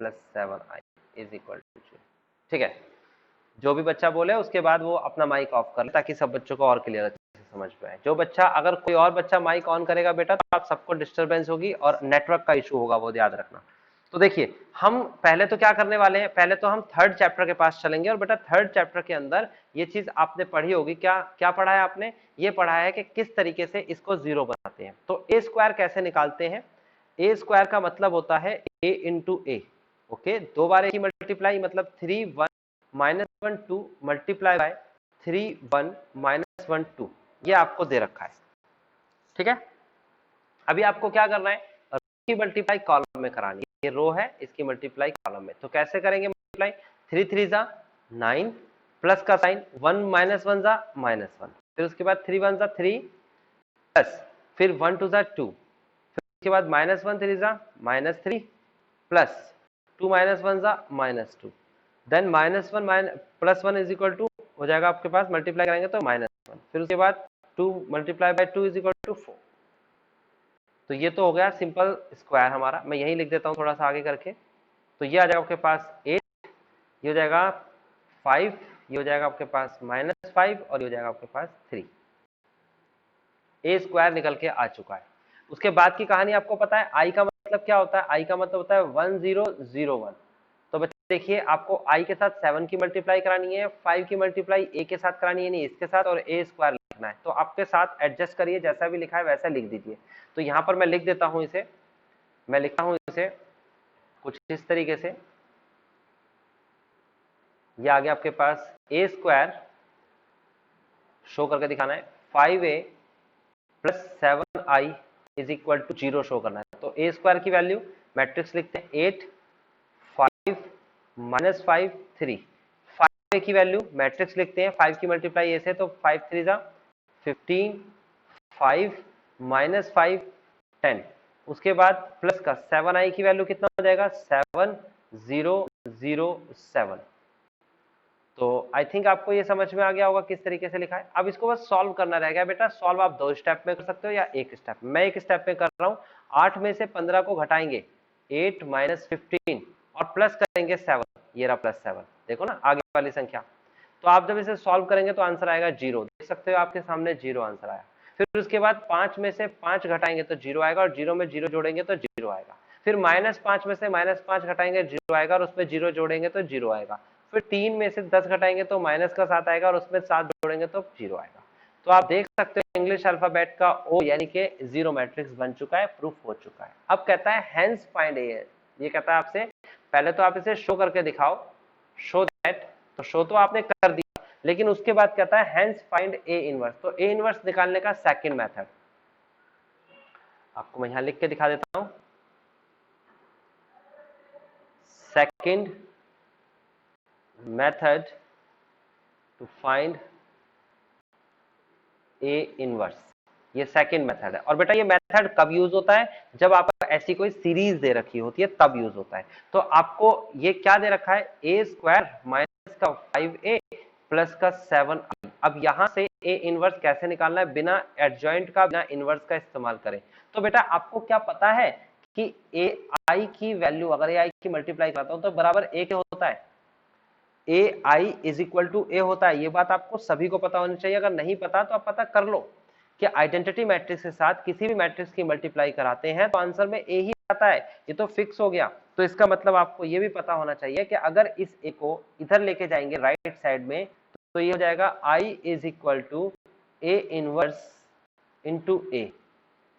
A: plus 7i is equal to 0। ठीक है, जो भी बच्चा बोले उसके बाद वो अपना माइक ऑफ कर ले ताकि सब बच्चों को और क्लियर अच्छे से समझ में आए। जो बच्चा, अगर कोई और बच्चा माइक ऑन करेगा बेटा तो आप सबको डिस्टरबेंस होगी और नेटवर्क का इशू होगा, वो याद रखना। तो देखिए हम पहले तो क्या करने वाले हैं, पहले तो हम थर्ड चैप्टर के पास चलेंगे। और बेटा थर्ड चैप्टर के अंदर ये चीज आपने पढ़ी होगी, क्या क्या पढ़ा है आपने, ये पढ़ा है कि किस तरीके से इसको 0 बनाते हैं। तो ए स्क्वायर कैसे निकालते हैं, ए स्क्वायर का मतलब होता है ए इंटू ए। ओके, 2 बार ए की मल्टीप्लाई मतलब 3 1 माइनस 1 2 मल्टीप्लाई बाय 3 1 माइनस 1 2, ये आपको दे रखा है। ठीक है, अभी आपको क्या करना है, रो की मल्टीप्लाई कॉलम में करानी है। ये रो है, इसकी मल्टीप्लाई कॉलम में। तो कैसे करेंगे मल्टीप्लाई, 3 3 जा 9 प्लस का साइन 1 माइनस 1 जा माइनस 1, फिर उसके बाद 3 1 जा 3 प्लस, फिर 1 2 जा 2, फिर उसके बाद माइनस 1 3 जा माइनस 3 प्लस 2 माइनस 1 जा minus 2, then minus 1 plus 1 is equal to हो जाएगा आपके पास, मल्टीप्लाई करेंगे तो माइनस फिर उसके बाद 2 multiply by 2 is equal to 4। तो ये तो हो गया सिंपल स्क्वायर हमारा, मैं यही लिख देता हूँ थोड़ा सा आगे करके। तो ये आ जाएगा आपके पास 8, ये हो जाएगा 5, ये हो जाएगा आपके पास -5 और ये हो जाएगा आपके पास 3। ए स्क्वायर निकल के आ चुका है। उसके बाद की कहानी आपको पता है, आई का मतलब क्या होता है? आई का मतलब होता है 1001। तो बच्चे देखिए, आपको आई के साथ 7 की मल्टीप्लाई करानी है, 5 की मल्टीप्लाई ए के साथ करानी है, नहीं इसके साथ, और ए स्क्वायर लिखना है। तो आपके साथ एडजस्ट करिए, जैसा भी लिखा है वैसा लिख दीजिए। तो यहाँ पर मैं लिख देता हूँ इसे, मैं लिखता हूँ इसे कुछ इस तरीके से। ये आ गया आपके पास ए स्क्वायर, शो करके दिखाना है 5a plus 7i is equal to 0 show करना है। तो ए स्क्वायर की वैल्यू मैट्रिक्स लिखते हैं 8, 5 -5 3। 5a की वैल्यू मैट्रिक्स लिखते हैं, 5 की मल्टीप्लाई ए से, तो 5 3 जा 15, 5 -5 10। उसके बाद प्लस का 7i की वैल्यू कितना हो जाएगा? 7007। तो आई थिंक आपको ये समझ में आ गया होगा किस तरीके से लिखा है। अब इसको बस सॉल्व करना रह गया बेटा। सॉल्व आप 2 स्टेप में कर सकते हो या 1 स्टेप में। मैं 1 स्टेप में कर रहा हूं। 8 में से 15 को घटाएंगे 8 - 15 और प्लस करेंगे 7, ये रहा +7। देखो ना आगे वाली संख्या। तो आप जब इसे सॉल्व करेंगे तो आंसर आएगा 0। देख सकते हो आपके सामने 0 आंसर आया। फिर उसके बाद 5 में से 5 घटाएंगे तो 0 आएगा, और 0 में 0 जोड़ेंगे तो 0 आएगा। फिर -5 में से -5 घटाएंगे 0 आएगा, और उसमें 0 जोड़ेंगे तो 0 आएगा। फिर 3 में से 10 घटाएंगे तो माइनस का 7 आएगा, और उसमें 7 जोड़ेंगे तो 0 आएगा। तो आप देख सकते हो इंग्लिश अल्फाबेट का ओ यानी कि 0 मैट्रिक्स बन चुका है, प्रूफ हो चुका है। अब कहता है हेंस फाइंड ए। ये कहता है आपसे पहले तो आप इसे शो करके दिखाओ, शो दैट। तो शो तो आपने कर दिया, लेकिन उसके बाद कहता है हेंस फाइंड ए इनवर्स। तो ए इनवर्स निकालने का सेकंड मेथड आपको मैं यहां लिख के दिखा देता हूं। Second method to find A inverse, ये सेकंड मेथड है। और बेटा ये मेथड कब यूज होता है? जब आपको ऐसी कोई सीरीज दे रखी होती है तब यूज होता है। तो आपको ये क्या दे रखा है? ए स्क्वायर माइनस का 5a प्लस का 7i। अब यहां से ए इनवर्स कैसे निकालना है बिना एडजॉइंट का, बिना इनवर्स का इस्तेमाल करें? तो बेटा आपको क्या पता है कि ए आई की वैल्यू, अगर ए आई की मल्टीप्लाई करता हूं तो बराबर ए के होता है, ए आई इज इक्वल टू ए होता है। ये बात आपको सभी को पता होनी चाहिए। अगर नहीं पता तो आप पता कर लो कि आइडेंटिटी मैट्रिक्स के साथ किसी भी मैट्रिक्स की मल्टीप्लाई कराते हैं तो आंसर में ए ही आता है, ये तो फिक्स हो गया। तो इसका मतलब आपको ये भी पता होना चाहिए कि अगर इस ए को इधर लेके जाएंगे राइट साइड में, तो ये हो जाएगा I is equal to A inverse into A.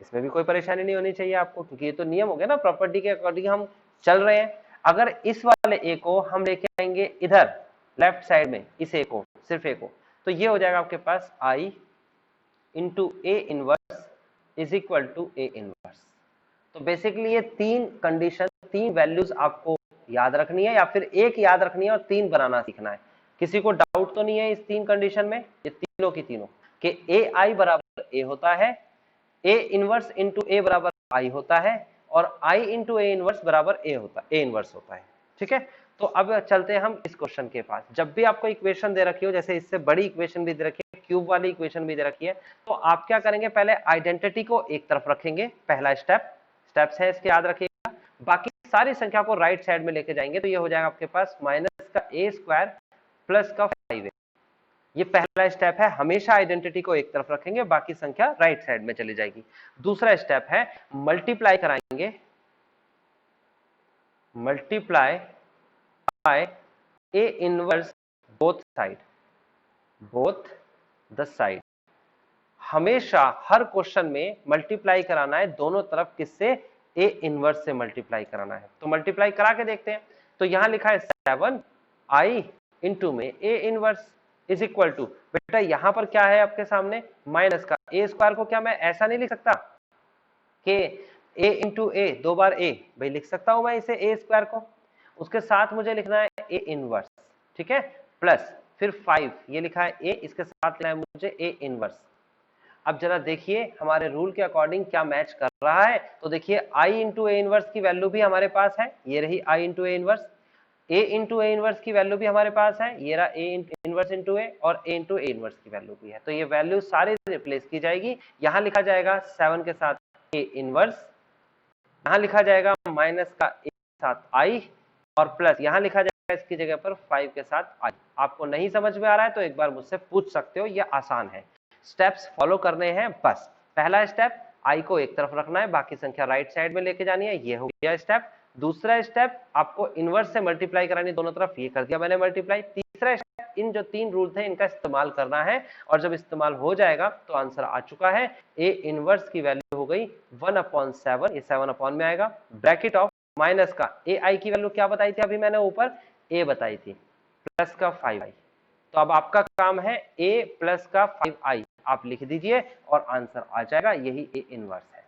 A: इसमें भी कोई परेशानी नहीं होनी चाहिए आपको, क्योंकि ये तो नियम हो गया ना, प्रॉपर्टी के अकॉर्डिंग हम चल रहे हैं। अगर इस वाले ए को हम लेके आएंगे इधर लेफ्ट साइड में, इस ए को, सिर्फ ए को, तो ये हो जाएगा आपके पास I into A inverse is equal to A inverse. तो बेसिकली ये 3 कंडीशन, 3 वैल्यूज आपको याद रखनी है, या फिर एक याद रखनी है और 3 बनाना सीखना है। किसी को डाउट तो नहीं है इस 3 कंडीशन में? ये तीनों की तीनों कि ए आई बराबर ए होता है, ए इनवर्स इंटू ए बराबर आई होता है, और आई इंटू ए इनवर्स बराबर ए इनवर्स होता है। ठीक है, तो अब चलते हैं हम इस क्वेश्चन के पास। जब भी आपको इक्वेशन दे रखी हो, जैसे इससे बड़ी इक्वेशन भी दे रखी है, क्यूब वाली इक्वेशन भी दे रखी है, तो आप क्या करेंगे? पहले आइडेंटिटी को एक तरफ रखेंगे, पहला स्टेप्स है इसके याद रखिएगा। बाकी सारी संख्या को राइट साइड में लेके जाएंगे, तो ये हो जाएगा आपके पास माइनस का ए स्क्वायर प्लस का 5a। ये पहला स्टेप है, हमेशा आइडेंटिटी को एक तरफ रखेंगे, बाकी संख्या राइट साइड में चली जाएगी। दूसरा स्टेप है मल्टीप्लाई कराएंगे, multiply by A inverse both the side. हमेशा हर क्वेश्चन में मल्टीप्लाई कराना है दोनों तरफ, किससे? ए इनवर्स से मल्टीप्लाई कराना है। तो मल्टीप्लाई करा के देखते हैं। तो यहां लिखा है 7i इंटू में A inverse is equal to, बेटा यहां पर क्या है आपके सामने? माइनस का ए स्क्वायर को क्या मैं ऐसा नहीं लिख सकता कि ए इंटू ए, 2 बार ए? भाई लिख सकता हूं मैं इसे ए स्क्वायर को। उसके साथ मुझे लिखना है ए इनवर्स, ठीक है, प्लस फिर 5, ये लिखा है ए, इसके साथ लिखना है मुझे ए इनवर्स। अब जरा देखिए हमारे रूल के अकॉर्डिंग क्या मैच कर रहा है। तो देखिए आई इंटू ए इनवर्स की वैल्यू भी हमारे पास है, ये रही I into A inverse. a into A inverse की वैल्यू भी हमारे पास है, ये रहा a इनवर्स इंटू ए, और a इंटू ए इनवर्स की वैल्यू भी है। तो ये वैल्यू सारी रिप्लेस की जाएगी। यहाँ लिखा जाएगा 7 के साथ a इनवर्स, यहाँ लिखा जाएगा माइनस का a के साथ i, और प्लस यहाँ लिखा जाएगा इसकी जगह पर 5 के साथ i। आपको नहीं समझ में आ रहा है तो एक बार मुझसे पूछ सकते हो, ये आसान है, स्टेप्स फॉलो करने हैं बस। पहला स्टेप i को एक तरफ रखना है, बाकी संख्या राइट साइड में लेके जानी है, ये हो गया स्टेप। दूसरा स्टेप आपको इनवर्स से मल्टीप्लाई करानी दोनों तरफ, ये कर दिया मैंने मल्टीप्लाई। तीसरा स्टेप इन जो 3 रूल्स हैं इनका इस्तेमाल करना है, और जब इस्तेमाल हो जाएगा तो आंसर आ चुका है। a इनवर्स की वैल्यू हो गई 1/7, ये 7 अपॉन में आएगा, ब्रैकेट ऑफ माइनस का ai की वैल्यू क्या बताई थी अभी मैंने ऊपर, a बताई थी, प्लस का 5i। तो अब आपका काम है a प्लस का 5i आप लिख दीजिए और आंसर आ जाएगा, यही a इनवर्स है।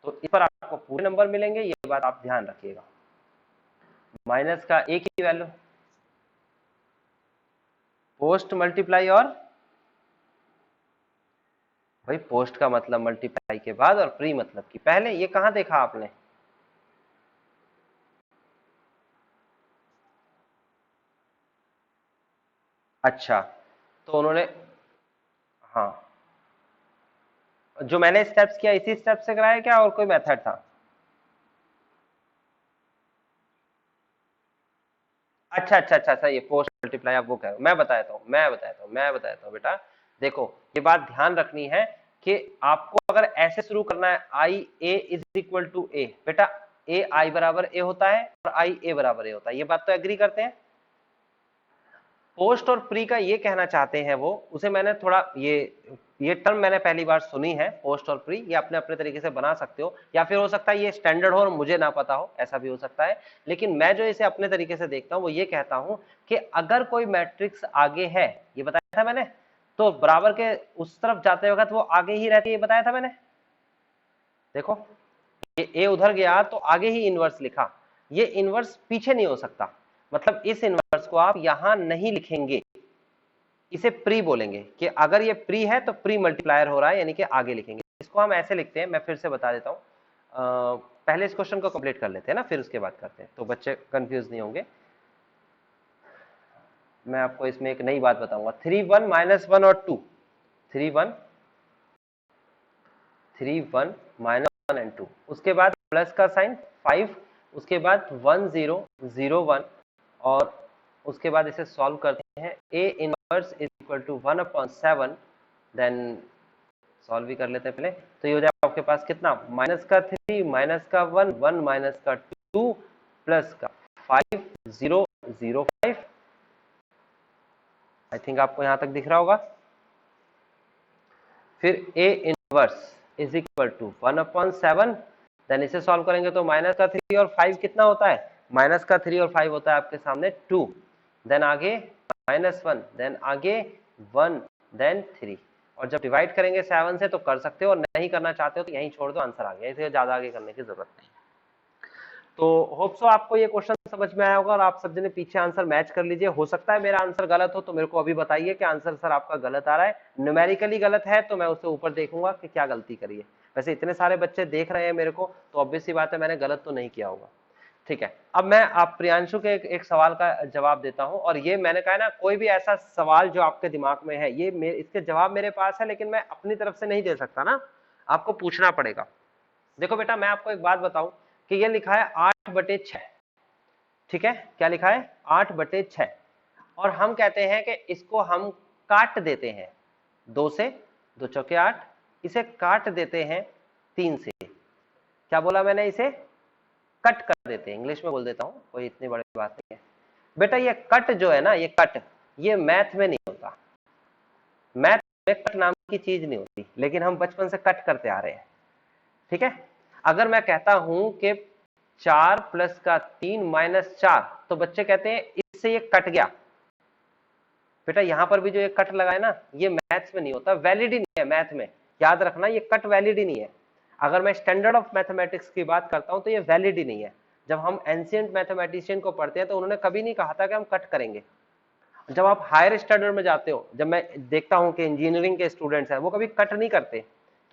A: तो इस पर आपको पूरे नंबर मिलेंगे, ये बात आप ध्यान रखिएगा। माइनस का a की वैल्यू पोस्ट मल्टीप्लाई, और भाई पोस्ट का मतलब मल्टीप्लाई के बाद और प्री मतलब कि पहले, ये कहां देखा आपने? अच्छा, तो उन्होंने, हाँ, जो मैंने स्टेप्स किया इसी स्टेप से कराया क्या और कोई मेथड था? अच्छा अच्छा अच्छा अच्छा, ये पोस्ट मल्टीप्लाई आप वो कह रहे हो, मैं बताता हूँ बेटा। देखो ये बात ध्यान रखनी है कि आपको अगर ऐसे शुरू करना है, आई ए इज इक्वल टू ए, बेटा ए आई बराबर ए होता है और आई ए बराबर ए होता है, ये बात तो एग्री करते हैं। पोस्ट और प्री का ये कहना चाहते हैं वो, उसे मैंने थोड़ा ये टर्म मैंने पहली बार सुनी है, पोस्ट और प्री, ये अपने अपने तरीके से बना सकते हो, या फिर हो सकता है ये स्टैंडर्ड हो और मुझे ना पता हो, ऐसा भी हो सकता है। लेकिन मैं जो इसे अपने तरीके से देखता हूं वो ये कहता हूं कि अगर कोई मैट्रिक्स आगे है, ये बताया था मैंने, तो बराबर के उस तरफ जाते वक्त वो आगे ही रहती है, ये बताया था मैंने। देखो ये ए उधर गया तो आगे ही इनवर्स लिखा, ये इनवर्स पीछे नहीं हो सकता, मतलब इस इनवर्स को आप यहां नहीं लिखेंगे, इसे प्री बोलेंगे कि अगर ये प्री है तो प्री मल्टीप्लायर हो रहा है, यानी कि आगे लिखेंगे। इसको हम ऐसे लिखते हैं, मैं फिर से बता देता हूं, पहले इस क्वेश्चन को कंप्लीट कर लेते हैं ना, फिर उसके बाद करते हैं तो बच्चे कंफ्यूज नहीं होंगे। मैं आपको इसमें एक नई बात बताऊंगा, 3 1 -1 और 2, 3 1 -1 एंड 2, उसके बाद प्लस का साइन 5, उसके बाद 1 0 0 1, और उसके बाद इसे सॉल्व करते हैं, a inverse is equal to 1/7, then solve भी कर लेते हैं पहले। तो ये हो जाएगा आपके पास कितना, माइनस का 3 माइनस का 1 1 माइनस का 2 प्लस का 5 0 0 5। आई थिंक आपको यहां तक दिख रहा होगा। फिर a inverse is equal to 1/7, then इसे सॉल्व करेंगे तो माइनस का 3 और 5 कितना होता है, माइनस का 3 और 5 होता है आपके सामने 2, देन आगे -1, देन आगे 1, देन 3, और जब डिवाइड करेंगे 7 से तो कर सकते हो, और नहीं करना चाहते हो तो यहीं छोड़ दो, आंसर आ गया, इसे ज्यादा आगे करने की जरूरत नहीं। तो होप सो आपको ये क्वेश्चन समझ में आया होगा, और आप सब जने पीछे आंसर मैच कर लीजिए। हो सकता है मेरा आंसर गलत हो तो मेरे को अभी बताइए कि आंसर सर आपका गलत आ रहा है, न्यूमेरिकली गलत है तो मैं उससे ऊपर देखूंगा कि क्या गलती करी है। वैसे इतने सारे बच्चे देख रहे हैं मेरे को, तो ऑब्वियस सी बात है मैंने गलत तो नहीं किया होगा। ठीक है, अब मैं आप प्रियांशु के एक सवाल का जवाब देता हूं, और ये मैंने कहा ना, कोई भी ऐसा सवाल जो आपके दिमाग में है, ये इसके जवाब मेरे पास है, लेकिन मैं अपनी तरफ से नहीं दे सकता ना, आपको पूछना पड़ेगा। देखो बेटा मैं आपको एक बात बताऊं कि ये लिखा है 8/6, ठीक है, क्या लिखा है 8/6, और हम कहते हैं कि इसको हम काट देते हैं 2 से, 2 चौके 8, इसे काट देते हैं 3 से। क्या बोला मैंने, इसे कट कर देते हैं, इंग्लिश में बोल देता हूं, कोई इतनी बड़ी बात नहीं है बेटा। ये कट जो है ना, ये कट, ये मैथ में नहीं होता, मैथ में कट नाम की चीज नहीं होती, लेकिन हम बचपन से कट करते आ रहे हैं, ठीक है। अगर मैं कहता हूं कि 4 प्लस का 3 -4, तो बच्चे कहते हैं इससे ये कट गया। बेटा यहां पर भी जो ये कट लगा है ना, ये मैथ्स में नहीं होता, वैलिड ही नहीं है मैथ में, याद रखना, ये कट वैलिड ही नहीं है। अगर मैं स्टैंडर्ड ऑफ मैथमेटिक्स की बात करता हूं तो ये वैलिड ही नहीं है। जब हम एंशिएंट मैथमेटिशियन को पढ़ते हैं तो उन्होंने कभी नहीं कहा था कि हम कट करेंगे। जब आप हायर स्टैंडर्ड में जाते हो, जब मैं देखता हूं कि इंजीनियरिंग के स्टूडेंट्स हैं वो कभी कट नहीं करते,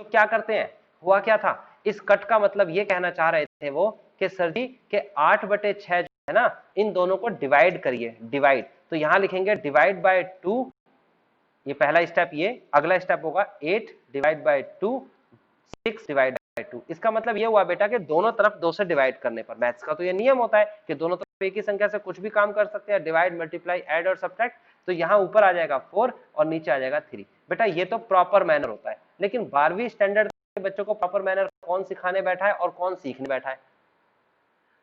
A: तो क्या करते हैं, हुआ क्या था, इस कट का मतलब ये कहना चाह रहे थे वो कि सर जी के 8/6 है ना, इन दोनों को डिवाइड करिए, डिवाइड, तो यहां लिखेंगे डिवाइड बाय 2, ये पहला स्टेप, ये अगला स्टेप होगा 8 डिवाइड बाय 2, 6 डिवाइड बाय 2। इसका मतलब ये हुआ बेटा कि दोनों तरफ 2 से डिवाइड करने पर, मैथ्स का तो ये नियम होता है कि दोनों तरफ एक ही संख्या से कुछ भी काम कर सकते हैं, डिवाइड, मल्टीप्लाई, ऐड और सब्ट्रैक्ट। तो यहाँ ऊपर आ जाएगा 4 और नीचे आ जाएगा 3। बेटा ये तो प्रॉपर मैनर होता है, लेकिन 12वीं स्टैंडर्ड के बच्चों को प्रॉपर मैनर कौन सिखाने बैठा है और कौन सीखने बैठा है?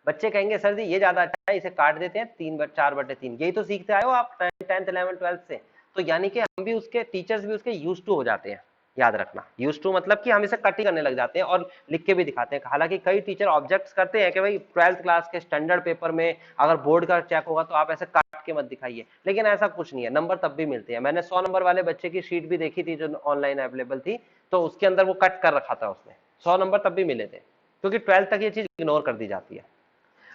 A: बच्चे कहेंगे सर जी ये ज्यादा अच्छा है, इसे काट देते हैं 4/3, यही तो सीखते आए हो आप 10th 11th 12th से। तो यानी कि हम भी उसके, टीचर्स भी उसके यूज टू हो जाते हैं, याद रखना, यूज टू मतलब कि हम इसे कट ही करने लग जाते हैं और लिख के भी दिखाते हैं। हालांकि कई टीचर ऑब्जेक्ट्स करते हैं कि भाई 12th क्लास के स्टैंडर्ड पेपर में अगर बोर्ड का चेक होगा तो आप ऐसे काट के मत दिखाइए, लेकिन ऐसा कुछ नहीं है, नंबर तब भी मिलते हैं। मैंने 100 नंबर वाले बच्चे की शीट भी देखी थी जो ऑनलाइन अवेलेबल थी, तो उसके अंदर वो कट कर रखा था उसने, 100 नंबर तब भी मिले थे, क्योंकि 12th तक ये चीज इग्नोर कर दी जाती है।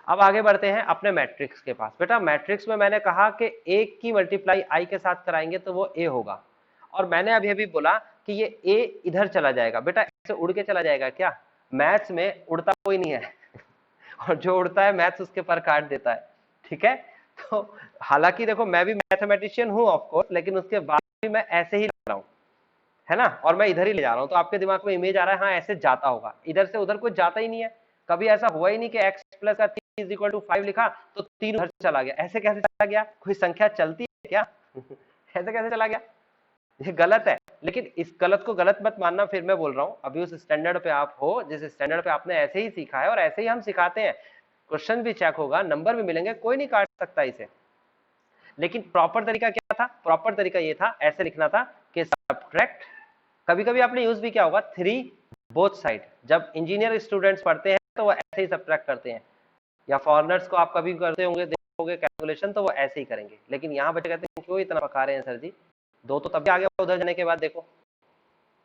A: अब आगे बढ़ते हैं अपने मैट्रिक्स के पास। बेटा मैट्रिक्स में मैंने कहा कि एक की मल्टीप्लाई आई के साथ कराएंगे तो वो ए होगा, और मैंने अभी अभी बोला कि ये ए इधर चला जाएगा। बेटा ऐसे उड़ के चला जाएगा क्या? मैथ्स में उड़ता कोई नहीं है और जो उड़ता है मैथ्स उसके पर काट देता है, ठीक है। तो हालांकि देखो मैं भी मैथमेटिशियन हूं ऑफ कोर्स, लेकिन उसके बाद भी मैं ऐसे ही लिख रहा हूं, है ना, और मैं इधर ही ले जा रहा हूं, तो आपके दिमाग में इमेज आ रहा है हाँ ऐसे जाता होगा, इधर से उधर कुछ जाता ही नहीं है। कभी ऐसा हुआ ही नहीं कि x प्लस का 3 इज इक्वल टू 5 लिखा तो 3 उधर चला गया, ऐसे कैसे चला गया? कोई संख्या चलती है क्या? ऐसे कैसे चला गया? ये गलत है। लेकिन इस गलत को गलत मत मानना, फिर मैं बोल रहा हूं अभी उस स्टैंडर्ड पे आप हो जिस स्टैंडर्ड पे आपने ऐसे ही सीखा है और ऐसे ही हम सिखाते हैं, क्वेश्चन भी चेक होगा, नंबर भी मिलेंगे, कोई नहीं काट सकता इसे। लेकिन प्रॉपर तरीका क्या था? प्रॉपर तरीका ये था, ऐसे लिखना था कि सब्ट्रैक्ट, कभी कभी आपने यूज भी क्या होगा 3 बोथ साइड, जब इंजीनियर स्टूडेंट्स पढ़ते हैं तो वो ऐसे ही सब्ट्रैक्ट करते हैं, या फॉरनर्स को आप कभी करते होंगे देखोगे कैलकुलेशन तो वो ऐसे ही करेंगे। लेकिन यहाँ बच्चे कहते हैं क्यों इतना पका रहे हैं सर जी, दो तो तभी आगे उधर जाने के बाद देखो,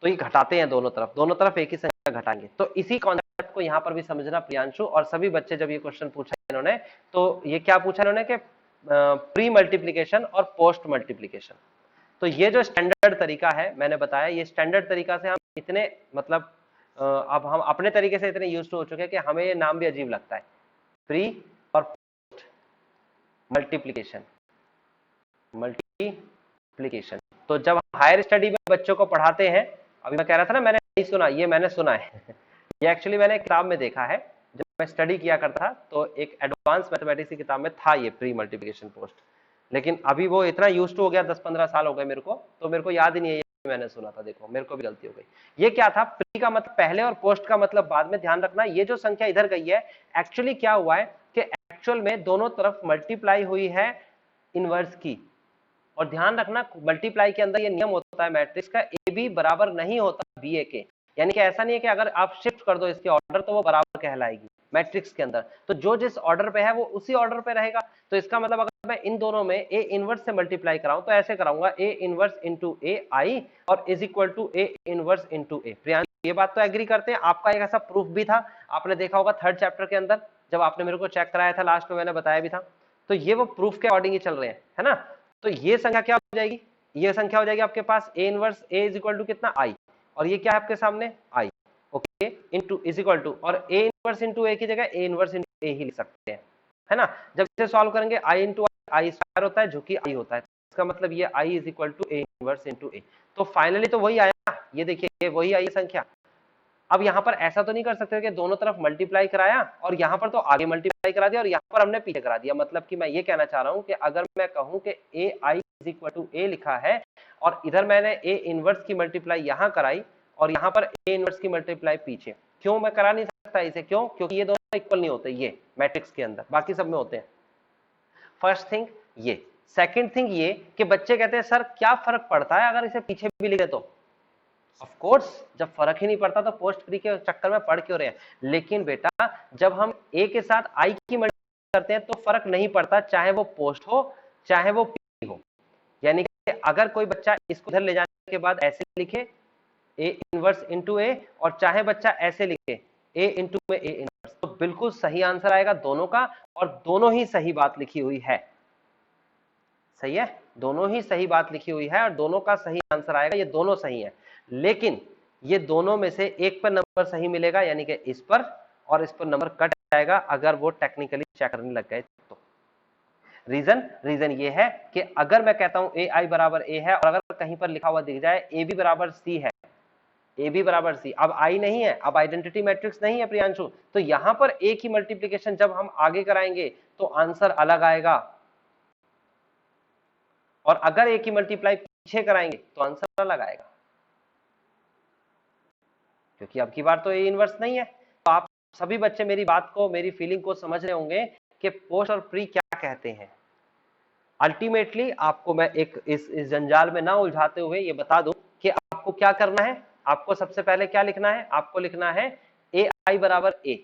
A: तो ये घटाते हैं दोनों तरफ एक ही संख्या घटाएंगे। तो इसी कॉन्सेप्ट को यहाँ पर भी समझना प्रियांशु, और सभी बच्चे जब ये क्वेश्चन पूछा इन्होंने, तो ये क्या पूछा इन्होंने कि प्री मल्टीप्लीकेशन और पोस्ट मल्टीप्लीकेशन। तो ये जो स्टैंडर्ड तरीका है मैंने बताया, ये स्टैंडर्ड तरीका से हम इतने मतलब अब हम अपने तरीके से इतने यूज टू हो चुके हैं कि हमें ये नाम भी अजीब लगता है, प्री और पोस्ट मल्टीप्लीकेशन, मल्टीप्लीकेशन। तो जब हायर स्टडी में बच्चों को पढ़ाते हैं, अभी मैं कह रहा था ना मैंने नहीं सुना, ये मैंने सुना है ये एक्चुअली मैंने किताब में देखा है, जब मैं स्टडी किया करता था तो एक एडवांस मैथमेटिक्स की किताब में था ये प्री मल्टीप्लिकेशन पोस्ट, लेकिन अभी वो इतना यूज टू हो गया, 10-15 साल हो गए मेरे को, तो मेरे को याद ही नहीं है मैंने सुना था। देखो मेरे को भी गलती हो गई। ये क्या था, प्री का मतलब पहले और पोस्ट का मतलब बाद में, ध्यान रखना। ये जो संख्या इधर गई है, एक्चुअली क्या हुआ है कि एक्चुअल में दोनों तरफ मल्टीप्लाई हुई है इनवर्स की। और ध्यान रखना मल्टीप्लाई के अंदर ये नियम होता है मैट्रिक्स का, ए बी बराबर नहीं होता बी ए के, यानी कि ऐसा नहीं है कि अगर आप शिफ्ट कर दो इसके ऑर्डर तो वो बराबर कहलाएगी मैट्रिक्स के अंदर, तो जो जिस ऑर्डर पे है वो उसी ऑर्डर पे रहेगा। तो इसका मतलब अगर मैं इन दोनों में ए इनवर्स से मल्टीप्लाई कराऊं तो ऐसे कराऊंगा ए इनवर्स इंटू ए आई और is equal to A inverse into A. Priyansh ये बात तो एग्री करते हैं? आपका एक ऐसा प्रूफ भी था, आपने देखा होगा 3rd चैप्टर के अंदर जब आपने मेरे को चेक कराया था, लास्ट में मैंने बताया भी था। तो ये वो प्रूफ के अकॉर्डिंग ही चल रहे हैं, है ना। तो ये संख्या क्या हो जाएगी, ये संख्या हो जाएगी आपके पास A inverse A is equal to कितना आई, और ये क्या है आपके सामने I, okay, into is equal to, और ए इनवर्स इनटू ए की जगह ए इनवर्स इनटू ए ही लिख सकते हैं, है ना। जब इसे सॉल्व करेंगे आई इनटू आई स्क्वायर होता है जो कि आई होता है, इसका मतलब ये I is equal to A inverse into A. तो फाइनली तो वही आया, ये देखिए ये वही आई संख्या। अब यहाँ पर ऐसा तो नहीं कर सकते कि दोनों तरफ मल्टीप्लाई कराया और यहाँ पर तो आगे मल्टीप्लाई करा दिया और यहाँ पर हमने पीछे करा दिया। मतलब कि मैं ये कहना चाह रहा हूँ कि अगर मैं कहूँ कि ए आई इज इक्वल टू ए लिखा है और इधर मैंने ए इनवर्स की मल्टीप्लाई यहाँ कराई और यहाँ पर ए इनवर्स की मल्टीप्लाई पीछे, क्यों मैं करा नहीं सकता इसे? क्यों? क्योंकि ये दोनों इक्वल नहीं होते ये मैट्रिक्स के अंदर, बाकी सब में होते हैं। फर्स्ट थिंग ये। सेकेंड थिंग ये कि बच्चे कहते हैं सर क्या फर्क पड़ता है अगर इसे पीछे भी लिखे तो? ऑफ कोर्स जब फर्क ही नहीं पड़ता तो पोस्ट प्री के चक्कर में पढ़ क्यों रहे हैं। लेकिन बेटा जब हम ए के साथ आई की मल्टीप्लाई करते हैं तो फर्क नहीं पड़ता, चाहे वो पोस्ट हो चाहे वो प्री हो। यानी कि अगर कोई बच्चा इसको इधर ले जाने के बाद ऐसे लिखे ए इनवर्स इंटू ए, और चाहे बच्चा ऐसे लिखे ए इंटू ए इनवर्स, तो बिल्कुल सही आंसर आएगा दोनों का, और दोनों ही सही बात लिखी हुई है। सही है, दोनों ही सही बात लिखी हुई है और दोनों का सही आंसर आएगा, ये दोनों सही है। लेकिन ये दोनों में से एक पर नंबर सही मिलेगा, यानी कि इस पर, और इस पर नंबर कट जाएगा अगर वो टेक्निकली चेक करने लग गए तो। रीजन ये है कि अगर मैं कहता हूं ए आई बराबर ए है और अगर कहीं पर लिखा हुआ दिख जाए ए बी बराबर सी है, ए बी बराबर सी, अब आई नहीं है, अब आइडेंटिटी मैट्रिक्स नहीं है प्रियांशु, तो यहां पर ए की मल्टीप्लीकेशन जब हम आगे कराएंगे तो आंसर अलग आएगा, और अगर ए की मल्टीप्लाई पीछे कराएंगे तो आंसर अलग आएगा, क्योंकि अब की बार तो ए इनवर्स नहीं है। तो आप सभी बच्चे मेरी बात को, मेरी फीलिंग को समझ रहे होंगे कि पोस्ट और प्री क्या कहते हैं। अल्टीमेटली आपको मैं इस जंजाल में ना उलझाते हुए ये बता दूं कि आपको क्या करना है। आपको सबसे पहले क्या लिखना है, आपको लिखना है ए आई बराबर ए,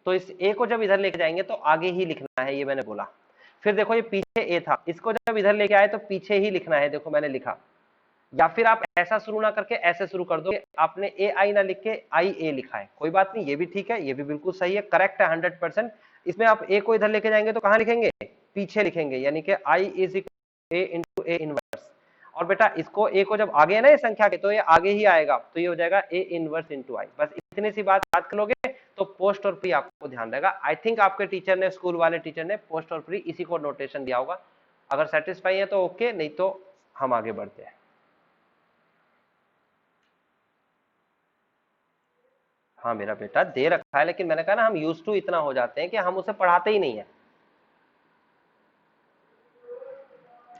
A: तो इस ए को जब इधर लेके जाएंगे तो आगे ही लिखना है, ये मैंने बोला। फिर देखो ये पीछे ए था, इसको जब इधर लेके आए तो पीछे ही लिखना है, देखो मैंने लिखा। या फिर आप ऐसा शुरू ना करके ऐसे शुरू कर दो, आपने ए आई ना लिख के आई ए लिखा है, कोई बात नहीं, ये भी ठीक है, ये भी बिल्कुल सही है, करेक्ट है 100%। इसमें आप ए को इधर लेके जाएंगे तो कहां लिखेंगे, पीछे लिखेंगे, यानी कि I is equal A into A inverse. और बेटा इसको ए को जब आगे है ना ये संख्या के, तो ये आगे ही आएगा, तो ये हो जाएगा ए इनवर्स इंटू आई। बस इतनी सी बात याद कर लोगे तो पोस्ट और प्री आपको ध्यान रहेगा। आई थिंक आपके टीचर ने, स्कूल वाले टीचर ने पोस्ट और प्री इसी को नोटेशन दिया होगा। अगर सेटिस्फाई है तो ओके, नहीं तो हम आगे बढ़ते हैं। हाँ मेरा बेटा दे रखा है, लेकिन मैंने कहा ना हम यूज टू इतना हो जाते हैं कि हम उसे पढ़ाते ही नहीं है।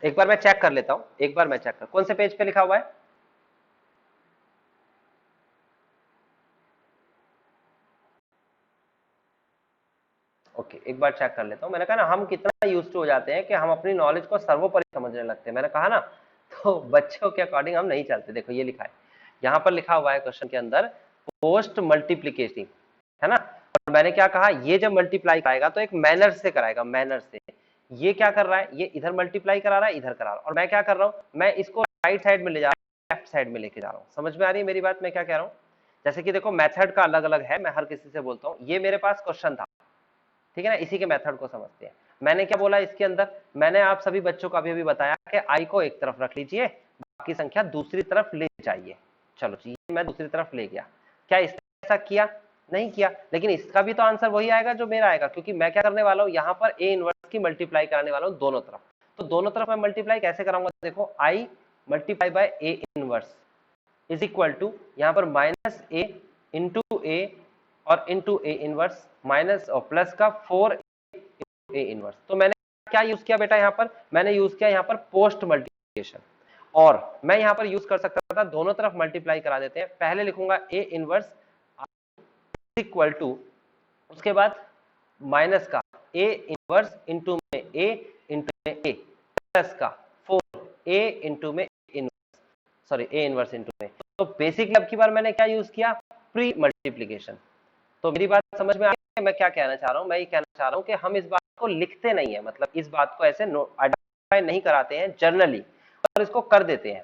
A: एक बार मैं चेक कर लेता हूं, एक बार मैं चेक कर, कौन से पेज पे लिखा हुआ है? ओके, एक बार चेक कर लेता हूं। मैंने कहा ना हम कितना यूज टू हो जाते हैं कि हम अपनी नॉलेज को सर्वोपरि समझने लगते हैं। मैंने कहा ना, तो बच्चों के अकॉर्डिंग हम नहीं चलते। देखो ये लिखा है, यहाँ पर लिखा हुआ है क्वेश्चन के अंदर पोस्ट मल्टीप्लीकेशन, है ना। और मैंने क्या कहा, ये जब मल्टीप्लाई कराएगा तो एक मैनर से कराएगा, मैनर से। ये क्या कर रहा है, ये इधर मल्टीप्लाई करा रहा है, इधर करा रहा है, और मैं क्या कर रहा हूं, मैं इसको राइट साइड में ले जा रहा हूं, लेफ्ट साइड में लेके जा रहा हूं। समझ में आ रही है मेरी बात, मैं क्या कह रहा हूं? जैसे कि देखो मेथड का अलग अलग है, मैं हर किसी से बोलता हूं, ये मेरे पास क्वेश्चन था, ठीक है ना, इसी के मेथड को समझते हैं। मैंने क्या बोला इसके अंदर, मैंने आप सभी बच्चों को अभी अभी बताया कि आई को एक तरफ रख लीजिए, बाकी संख्या दूसरी तरफ ले जाइए। चलो जी, मैं दूसरी तरफ ले गया, क्या इसने ऐसा किया? नहीं किया, लेकिन इसका भी तो आंसर वही आएगा जो मेरा आएगा, क्योंकि मैं क्या करने वाला हूं, यहाँ पर ए इनवर्स की मल्टीप्लाई कराने वाला हूं दोनों तरफ। तो दोनों तरफ मैं मल्टीप्लाई कैसे कराऊंगा, देखो I multiply by A inverse is equal to, यहाँ पर माइनस ए इंटू ए और इंटू ए इनवर्स माइनस और प्लस का 4 ए इनवर्स। तो मैंने क्या यूज किया बेटा, यहाँ पर मैंने यूज किया यहाँ पर पोस्ट मल्टीप्लिकेशन। और मैं यहाँ पर यूज कर सकता था, दोनों तरफ मल्टीप्लाई करा देते हैं। पहले लिखूंगा ए इनवर्स इक्वल टू, उसके बाद माइनस का ए इनवर्स इंटू में ए इंटू में ए प्लस का 4 ए इंटू में इनवर्स, सॉरी ए इनवर्स इंटू में। तो बेसिकली अब की बार मैंने क्या यूज किया, प्री मल्टीप्लिकेशन। तो मेरी बात समझ में आ रही है मैं क्या कहना चाह रहा हूं? मैं ये कहना चाह रहा हूं कि हम इस बात को लिखते नहीं है, मतलब इस बात को ऐसे आइडेंटिफाई नहीं कराते हैं जर्नली, और इसको कर देते हैं,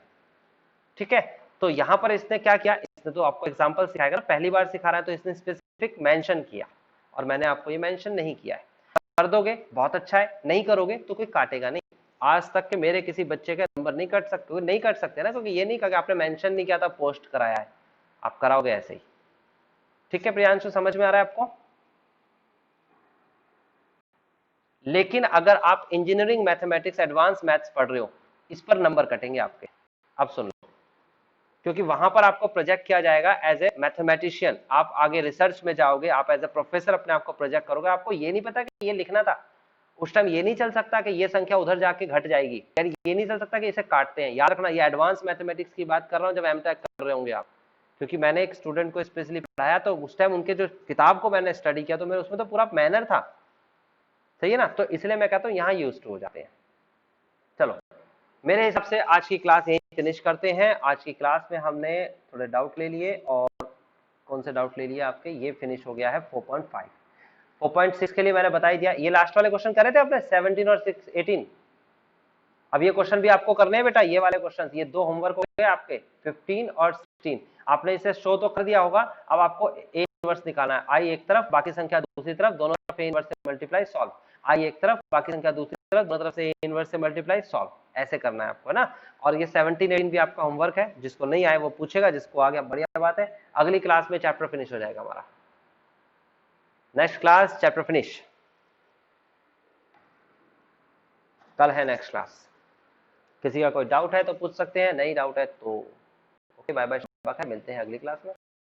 A: ठीक है। तो यहां पर इसने क्या किया, इसने तो आपको एग्जांपल सिखाएगा ना, पहली बार सिखा रहा है तो इसने स्पेसिफिक मेंशन किया, और मैंने आपको ये मेंशन नहीं किया है। कर दोगे बहुत अच्छा है, नहीं करोगे तो कोई काटेगा नहीं। आज तक के मेरे किसी बच्चे के नंबर नहीं कट सकते, नहीं कट सकते ना, क्योंकि ये नहीं कहा कि आपने मेंशन नहीं किया था, पोस्ट कराया है, आप कराओगे ऐसे ही। ठीक है प्रियांशु, समझ में आ रहा है आपको? लेकिन अगर आप इंजीनियरिंग मैथमेटिक्स एडवांस मैथ्स पढ़ रहे हो, इस पर नंबर कटेंगे आपके। अब सुन लो, क्योंकि वहां पर आपको प्रोजेक्ट किया जाएगा एज ए मैथमेटिशियन। आप आगे रिसर्च में जाओगे, आप एज ए प्रोफेसर अपने आप को प्रोजेक्ट करोगे। आपको ये नहीं पता कि ये लिखना था उस टाइम, ये नहीं चल सकता कि ये संख्या उधर जाके घट जाएगी, यार ये नहीं चल सकता कि इसे काटते हैं। याद रखना, ये एडवांस मैथमेटिक्स की बात कर रहा हूँ जब एमटेक कर रहे होंगे आप, क्योंकि मैंने एक स्टूडेंट को स्पेशली पढ़ाया, तो उस टाइम उनके जो किताब को मैंने स्टडी किया तो मेरे उसमें तो पूरा मैनर था, सही है ना। तो इसलिए मैं कहता हूँ यहाँ यूज हो जाते हैं। चलो मेरे हिसाब से आज की क्लास यहीं फिनिश करते हैं। आज की क्लास में हमने थोड़े डाउट ले लिए, और कौन से डाउट ले लिए आपके, ये फिनिश हो गया है 4.5। 4.6 के लिए मैंने बता ही दिया। ये लास्ट वाले क्वेश्चन करे थे आपने 17 और 18। अब ये क्वेश्चन भी आपको करने हैं बेटा, ये वाले क्वेश्चन, ये दो होमवर्क हो गए आपके 15 और 16। आपने इसे शो तो कर दिया होगा। अब आपको ए इनवर्स निकालना है, आई एक तरफ बाकी संख्या दूसरी तरफ, दोनों तरफ ए इनवर्स से मल्टीप्लाई सॉल्व। आई एक तरफ बाकी संख्या दूसरी तरफ, दोनों तरफ से ए इनवर्स से मल्टीप्लाई सॉल्व, ऐसे करना है आपको, है ना। और ये 17 18 भी आपका होमवर्क है, जिसको नहीं आए वो पूछेगा, जिसको आ गया बढ़िया बात है। अगली क्लास में चैप्टर फिनिश हो जाएगा हमारा। Next class chapter finish. कल है नेक्स्ट क्लास। किसी का कोई डाउट है तो पूछ सकते हैं, नहीं डाउट है तो ओके, बाय बाय, मिलते हैं अगली क्लास में।